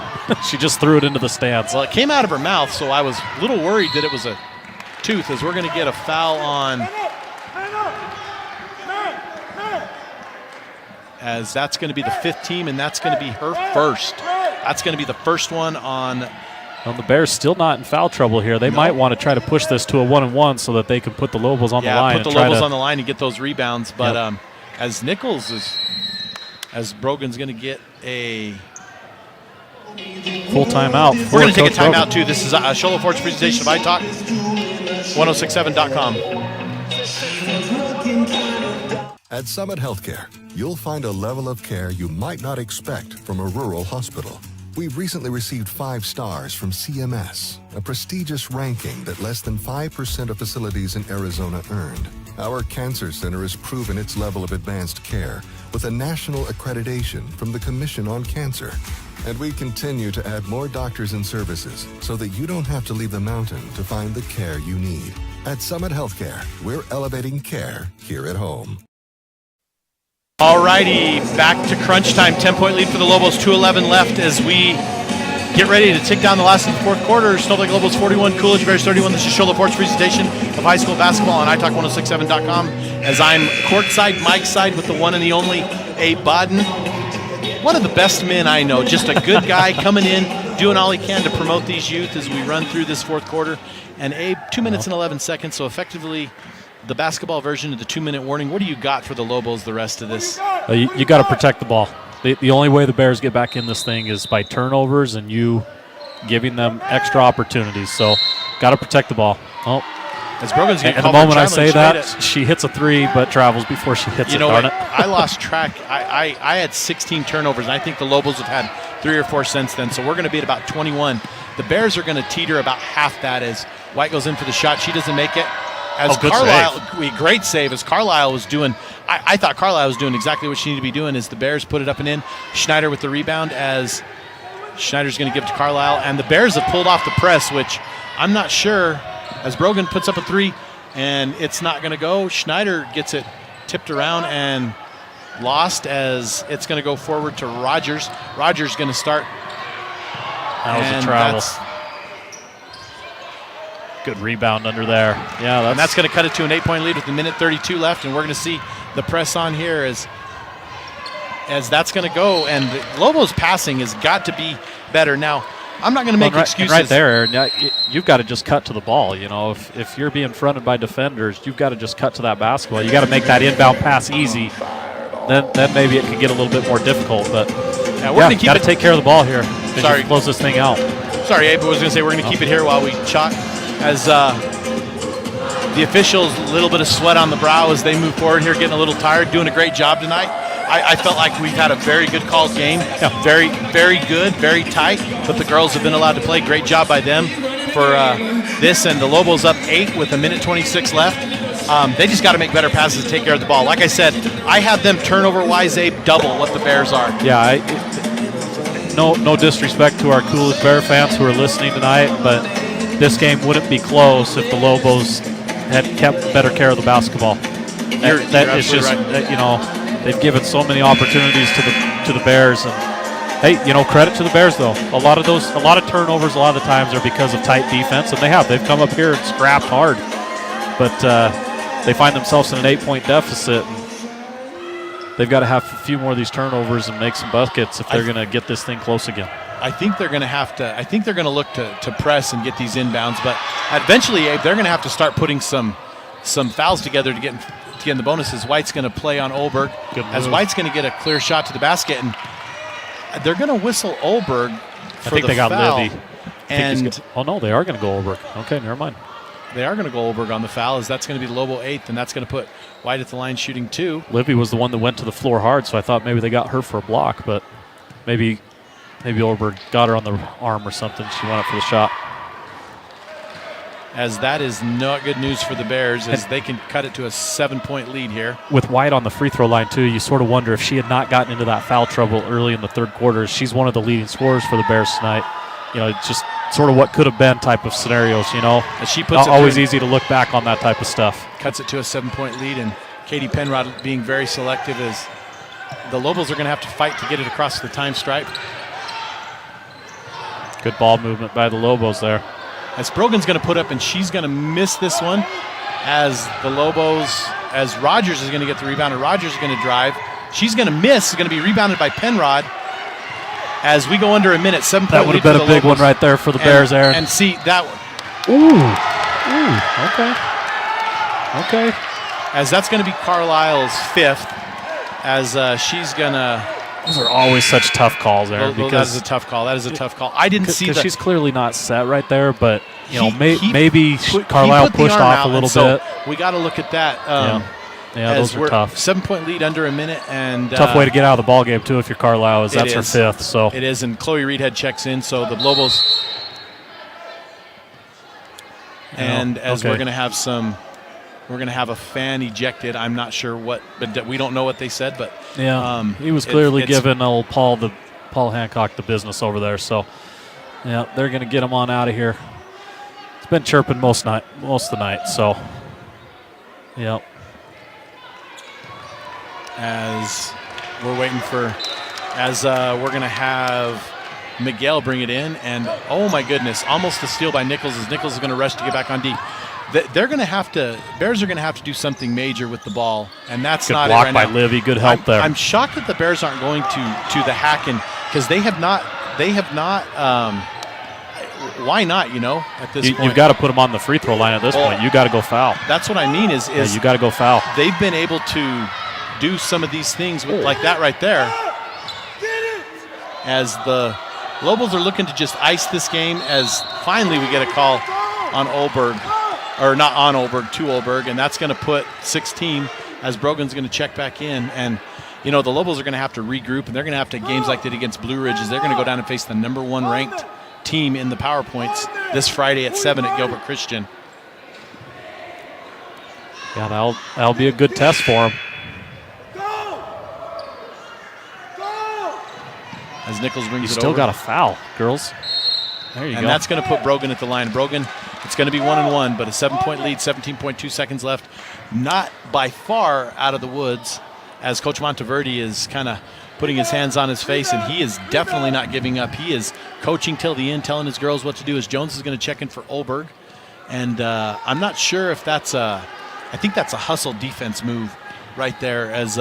She just threw it into the stands. Well, it came out of her mouth, so I was a little worried that it was a tooth, as we're going to get a foul on, as that's going to be the fifth team, and that's going to be her first. That's going to be the first one on. Well, the Bears still not in foul trouble here. They might want to try to push this to a 1-and-1 so that they can put the Lobos on the line. Put the Lobos on the line and get those rebounds. But as Nichols as Brogan's going to get a full timeout. We're going to take a timeout too. This is Sholo Ford's presentation of iTalk, 1067.com. At Summit Healthcare, you'll find a level of care you might not expect from a rural hospital. We've recently received 5 stars from CMS, a prestigious ranking that less than 5% of facilities in Arizona earned. Our cancer center has proven its level of advanced care with a national accreditation from the Commission on Cancer. And we continue to add more doctors and services so that you don't have to leave the mountain to find the care you need. At Summit Healthcare, we're elevating care here at home. All righty, back to crunch time. 10-point lead for the Lobos, 2:11 left as we get ready to tick down the last of the fourth quarter. Snowflake Lobos 41, Coolidge Bears 31. This is Sholo Ford's presentation of high school basketball on iTalk1067.com. As I'm courtside, Mike's side with the one and the only Abe Bodden. One of the best men I know, just a good guy coming in, doing all he can to promote these youth as we run through this fourth quarter. And Abe, 2 minutes and 11 seconds, so effectively the basketball version of the 2-minute warning. What do you got for the Lobos the rest of this? You got to protect the ball. The only way the Bears get back in this thing is by turnovers and you giving them extra opportunities. So got to protect the ball. Oh, as Brogan's getting and the moment I say that, she hits a 3 but travels before she hits it. Darn it. I lost track. I had 16 turnovers, and I think the Lobos have had 3 or 4 since then. So we're going to be at about 21. The Bears are going to teeter about half that as White goes in for the shot. She doesn't make it. As great save, as Carlisle was doing. I thought Carlisle was doing exactly what she needed to be doing as the Bears put it up and in. Schneider with the rebound as Schneider's going to give it to Carlisle. And the Bears have pulled off the press, which I'm not sure. As Brogan puts up a 3, and it's not going to go. Schneider gets it tipped around and lost as it's going to go forward to Rogers. Rogers going to start. That was a travel. Good rebound under there. Yeah, and that's going to cut it to an 8-point lead with a minute 32 left, and we're going to see the press on here as that's going to go. And Lobos passing has got to be better. Now, I'm not going to make excuses. Right there, you've got to just cut to the ball. You know, if you're being fronted by defenders, you've got to just cut to that basketball. You got to make that inbound pass easy. Then maybe it could get a little bit more difficult. But we're got to take care of the ball here. Sorry, close this thing out. Sorry, Abe. I was going to say we're going to keep it here while we chalk. As the officials, a little bit of sweat on the brow as they move forward here, getting a little tired, doing a great job tonight. I felt like we've had a very good called game. Yeah. Very, very good, very tight, but the girls have been allowed to play. Great job by them for this, and the Lobos up 8 with a minute 26 left. They just got to make better passes to take care of the ball. Like I said, I have them turnover-wise, Abe, double what the Bears are. Yeah, no disrespect to our Coolidge Bear fans who are listening tonight, but this game wouldn't be close if the Lobos had kept better care of the basketball. You're it's just right. You know, they've given so many opportunities to the Bears, and hey, you know, credit to the Bears though. A lot of turnovers a lot of the times are because of tight defense, and they've come up here and scrapped hard, but they find themselves in an 8-point deficit. And they've got to have a few more of these turnovers and make some buckets if they're going to get this thing close again. I think they're going to have to. I think they're going to look to press and get these inbounds, but eventually, Abe, they're going to have to start putting some fouls together to get in the bonuses. White's going to play on Olberg, as White's going to get a clear shot to the basket, and they're going to whistle Olberg for I think the they got foul. Livy. And no, they are going to go Olberg. Okay, never mind. They are going to go Olberg on the foul, as that's going to be Lobo 8th, and that's going to put White at the line shooting 2. Livy was the one that went to the floor hard, so I thought maybe they got her for a block, but maybe Olberg got her on the arm or something. She went up for the shot. As that is not good news for the Bears, as they can cut it to a 7-point lead here. With White on the free throw line, too, you sort of wonder if she had not gotten into that foul trouble early in the third quarter. She's one of the leading scorers for the Bears tonight. You know, just sort of what could have been type of scenarios, you know. As she puts always easy to look back on that type of stuff. Cuts it to a 7-point lead, and Katie Penrod being very selective as the Lobos are going to have to fight to get it across the time stripe. Good ball movement by the Lobos there. As Brogan's going to put up, and she's going to miss this one, as the Lobos, as Rogers is going to get the rebound, and Rogers is going to drive. She's going to miss. It's going to be rebounded by Penrod. As we go under a minute, 7-point lead. That would have been a big one right there for the Bears, Aaron. And see that one. Okay. As that's going to be Carlisle's 5th, as she's going to. Those are always such tough calls, Aaron. Because that is a tough call. That is a tough call. I didn't see that. She's clearly not set right there, but you know, maybe Carlisle pushed off a little bit. We got to look at that. Yeah, those are tough. 7-point lead under a minute, and tough way to get out of the ball game too if you're Carlisle. That's her 5th. So it is, and Chloe Reedhead checks in. So the Lobos, and as we're going to have some. We're going to have a fan ejected. I'm not sure what, but we don't know what they said. But he was clearly giving old Paul Hancock the business over there. So yeah, they're going to get him on out of here. It's been chirping most of the night. So yeah. As we're waiting for, we're going to have Miguel bring it in, and oh my goodness, almost a steal by Nichols. As Nichols is going to rush to get back on D. They're going to have to. Bears are going to have to do something major with the ball, and that's good not block it right by now. Livy. Good help there. I'm shocked that the Bears aren't going to the hack and because they have not. Why not? You know, at this point, you've got to put them on the free throw line at this point. You got to go foul. That's what I mean. Is you got to go foul. They've been able to do some of these things like that right there. As the Lobos are looking to just ice this game, as finally we get a call on Olberg. Or not on Olberg, to Olberg, and that's going to put 16 as Brogan's going to check back in. And, you know, the Lobos are going to have to regroup, and they're going to have to games like that against Blue Ridge as they're going to go down and face the number 1 ranked team in the Power Points this Friday at 7 at Gilbert Christian. Yeah, that'll be a good test for them. As Nichols brings it over. You still got a foul, girls. There you go. And that's going to put Brogan at the line. Brogan, it's going to be 1-1, but a 7-point lead, 17.2 seconds left. Not by far out of the woods, as Coach Monteverde is kind of putting his hands on his face, and he is definitely not giving up. He is coaching till the end, telling his girls what to do. As Jones is going to check in for Olberg, And I'm not sure if that's I think that's a hustle defense move right there, as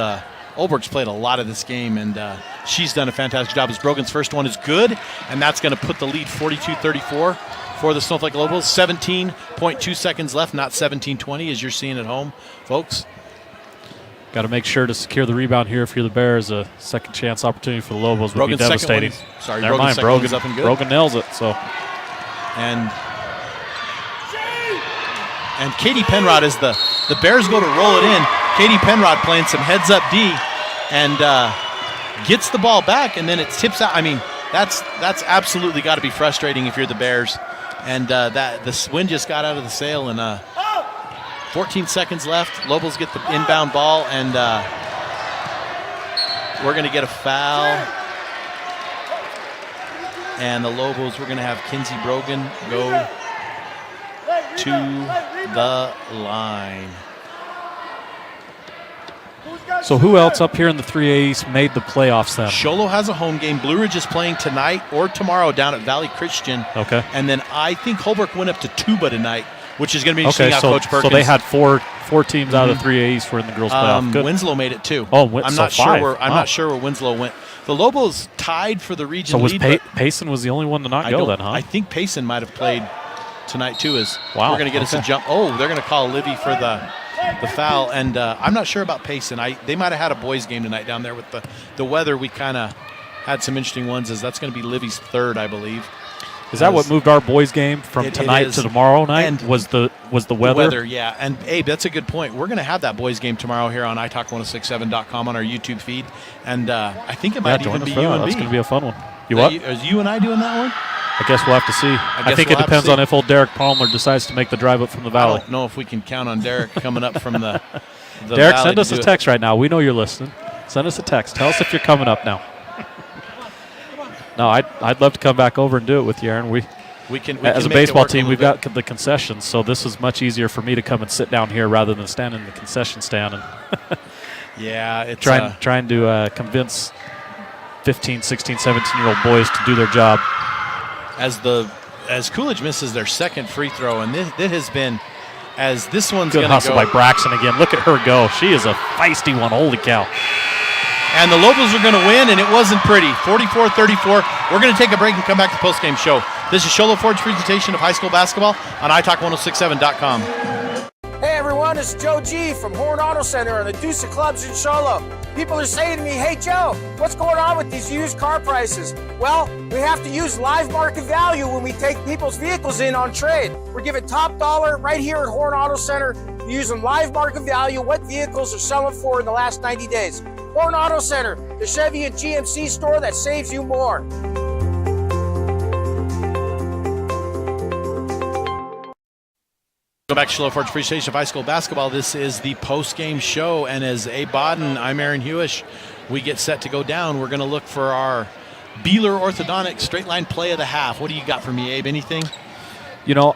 Olberg's played a lot of this game, and she's done a fantastic job. As Brogan's first one is good, and that's going to put the lead 42-34 for the Snowflake Lobos. 17.2 seconds left, not 17:20 as you're seeing at home, folks. Got to make sure to secure the rebound here if you're the Bears. A second chance opportunity for the Lobos would be devastating. Never mind, Brogan's up and good. Brogan nails it. So, and Katie Penrod, as the Bears go to roll it in, Katie Penrod playing some heads-up D and gets the ball back, and then it tips out. I mean, that's absolutely got to be frustrating if you're the Bears. And the wind just got out of the sail, and 14 seconds left. Lobos get the inbound ball, and we're going to get a foul. And the Lobos, we're going to have Kinsey Brogan go to the line. So who else up here in the 3As made the playoffs then? Sholo has a home game. Blue Ridge is playing tonight or tomorrow down at Valley Christian. Okay. And then I think Holbrook went up to Tuba tonight, which is going to be interesting. Coach Perkins. So they had four teams out of the 3As for in the girls' playoff. Good. Winslow made it too. Oh, I'm not sure where Winslow went. The Lobos tied for the region lead. So Payson was the only one to not go then, huh? I think Payson might have played tonight too. We're wow. going to get us a jump. Oh, they're going to call Livy for the foul, and I'm not sure about Payson. They might have had a boys' game tonight down there with the weather. We kind of had some interesting ones, as that's going to be Livy's third, I believe. Is that what moved our boys' game from tonight to tomorrow night? And was the weather? The weather, yeah. And Abe, that's a good point. We're going to have that boys' game tomorrow here on italk1067.com on our YouTube feed, and I think it might even be you and That's me. going to be a fun one. What? Is you and I doing that one? I guess we'll have to see. I think it depends on if old Derek Palmer decides to make the drive up from the valley. I don't know if we can count on Derek coming up from the Derek, valley send us a text right now. We know you're listening. Send us a text. Tell us if you're coming up now. No, I'd love to come back over and do it with you, Aaron. We can as a baseball team, we've got the concessions, so this is much easier for me to come and sit down here rather than stand in the concession stand and yeah, it's trying to convince 15, 16, 17-year-old boys to do their job. As Coolidge misses their second free throw, and it has been, as this one's going to go. Good hustle by Braxton again. Look at her go. She is a feisty one. Holy cow. And the Lobos are going to win, and it wasn't pretty. 44-34. We're going to take a break and come back to the postgame show. This is Sholo Ford's presentation of high school basketball on italk1067.com. Hey everyone, it's Joe G from Horn Auto Center and the Deuce of Clubs in Sholo. People are saying to me, hey Joe, what's going on with these used car prices? Well, we have to use live market value when we take people's vehicles in on trade. We're giving top dollar right here at Horn Auto Center, using live market value, what vehicles are selling for in the last 90 days. Horn Auto Center, the Chevy and GMC store that saves you more. Go back to Sholo Ford's presentation of high school basketball. This is the post-game show, and as Abe Bodden, I'm Aaron Hewish, we get set to go down. We're going to look for our Beeler Orthodontic straight line play of the half. What do you got for me, Abe? Anything? You know,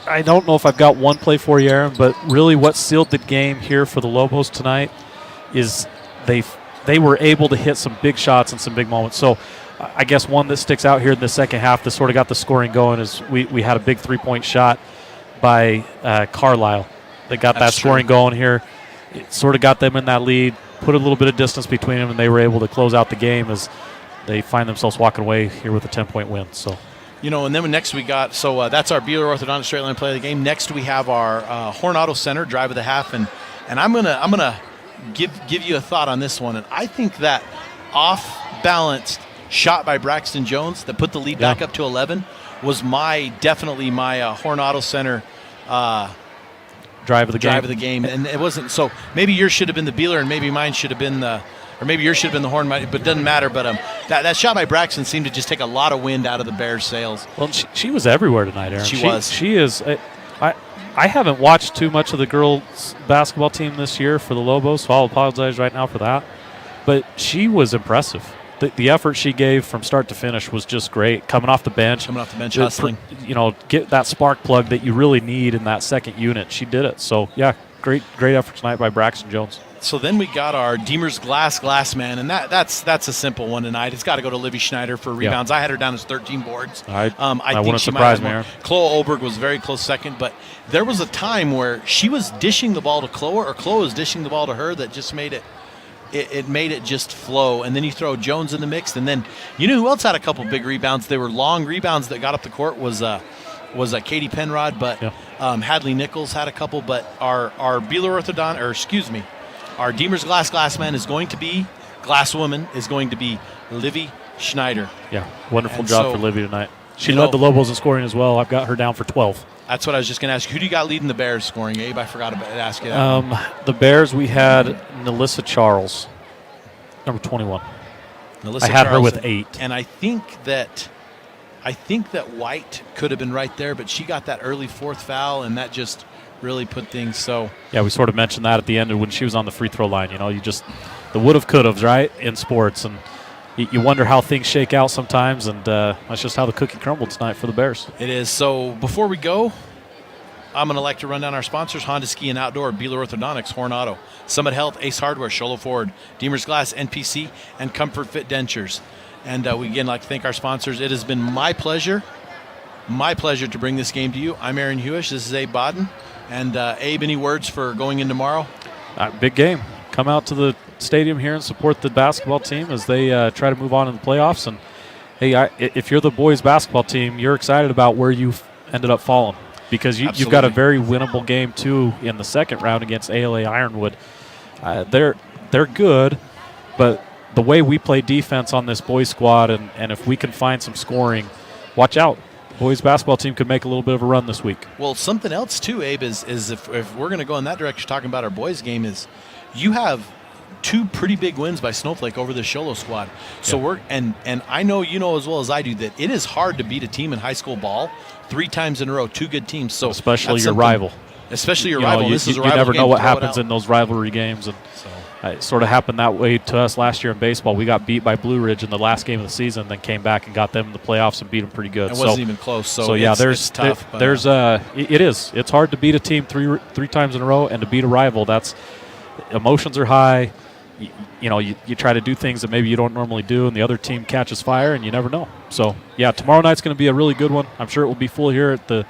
I don't know if I've got one play for you, Aaron, but really what sealed the game here for the Lobos tonight is they were able to hit some big shots and some big moments. So I guess one that sticks out here in the second half that sort of got the scoring going is we had a big three-point shot by Carlisle. They got that scoring going here. It sort of got them in that lead, put a little bit of distance between them, and they were able to close out the game as they find themselves walking away here with a 10-point win. So, you know, and then next we got, that's our Beeler Orthodontic straight line play of the game. Next we have our Horn Auto Center drive of the half, and I'm gonna give you a thought on this one. And I think that off-balanced shot by Braxton Jones that put the lead back up to 11 was definitely my Horn Auto Center drive of the game. And it wasn't, so maybe yours should have been the Beeler and maybe mine should have been or maybe yours should have been the Horn, but it doesn't matter. But that shot by Braxton seemed to just take a lot of wind out of the Bears' sails. Well, she was everywhere tonight, Aaron. She was. She is. I haven't watched too much of the girls' basketball team this year for the Lobos, so I'll apologize right now for that. But she was impressive. The effort she gave from start to finish was just great. Coming off the bench, hustling. Get that spark plug that you really need in that second unit. She did it. So, yeah, great effort tonight by Braxton Jones. So then we got our Deemer's Glass man, and that's a simple one tonight. It's got to go to Livy Schneider for rebounds. I had her down as 13 boards. I think wouldn't she surprise might me. have more. Chloe Olberg was very close second, but there was a time where she was dishing the ball to Chloe, or Chloe was dishing the ball to her, that just made it made it just flow. And then you throw Jones in the mix, and then you know who else had a couple big rebounds? They were long rebounds that got up the court. Was Katie Penrod, but Hadley Nichols had a couple. But our Beeler Orthodont, or excuse me, our Deemer's Glassman is going to be, Glasswoman is going to be Livy Schneider. Yeah, wonderful job for Livy tonight. She led the Lobos in scoring as well. I've got her down for 12. That's what I was just going to ask you. Who do you got leading the Bears scoring, Abe? I forgot to ask you that. The Bears, we had Nalissa Charles, number 21. Nalissa I had Charles, her with 8. And I think that White could have been right there, but she got that early fourth foul, and that just really put things so. Yeah, we sort of mentioned that at the end when she was on the free throw line. You know, you just the would have, could have, right, in sports, and you wonder how things shake out sometimes, and that's just how the cookie crumbled tonight for the Bears. It is. So before we go, I'm going to like to run down our sponsors: Honda Ski and Outdoor, Beeler Orthodontics, Horn Auto, Summit Health, Ace Hardware, Sholo Ford, Deemer's Glass, NPC, and Comfort Fit Dentures. And we again like to thank our sponsors. It has been my pleasure to bring this game to you. I'm Aaron Hewish. This is Abe Bodden. And Abe, any words for going in tomorrow? Big game. Come out to the stadium here and support the basketball team as they try to move on in the playoffs. And hey, if you're the boys basketball team, you're excited about where you've ended up falling, because you've got a very winnable game too in the second round against ALA Ironwood. They're good, but the way we play defense on this boys squad, and if we can find some scoring, watch out. Boys basketball team could make a little bit of a run this week. Well, something else too, Abe, is if we're going to go in that direction, talking about our boys game, is you have 2 pretty big wins by Snowflake over the Sholo squad. So we're and I know you know as well as I do that it is hard to beat a team in high school ball 3 times in a row, 2 good teams. So especially your rival. Especially your rival. This is a you rival never game. know what happens in those rivalry games, and it sort of happened that way to us last year in baseball. We got beat by Blue Ridge in the last game of the season, then came back and got them in the playoffs and beat them pretty good. It wasn't even close. So yeah, it's tough. It is. It's hard to beat a team three times in a row, and to beat a rival. That's emotions are high. You try to do things that maybe you don't normally do, and the other team catches fire, and you never know. So yeah, tomorrow night's going to be a really good one. I'm sure it will be full here at the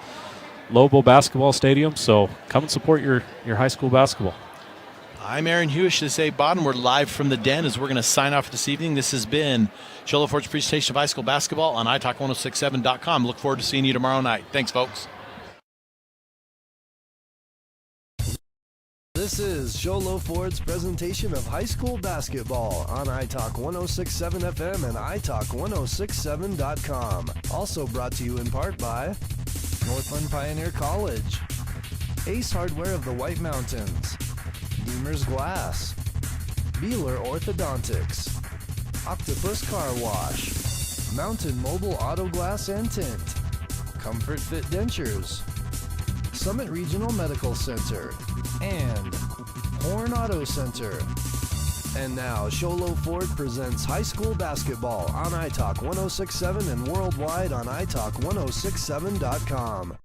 Lobo Basketball Stadium. So come and support your high school basketball. I'm Aaron Hewish. This is Abe Bodden. We're live from the Den as we're going to sign off this evening. This has been Sholo Ford's presentation of high school basketball on italk1067.com. Look forward to seeing you tomorrow night. Thanks, folks. This is Sholo Ford's presentation of high school basketball on iTalk 106.7 FM and iTalk1067.com. Also brought to you in part by Northland Pioneer College, Ace Hardware of the White Mountains, Deemer's Glass, Beeler Orthodontics, Octopus Car Wash, Mountain Mobile Auto Glass and Tint, Comfort Fit Dentures, Summit Regional Medical Center, and Horn Auto Center. And now, Sholo Ford presents high school basketball on iTalk 106.7 and worldwide on iTalk1067.com.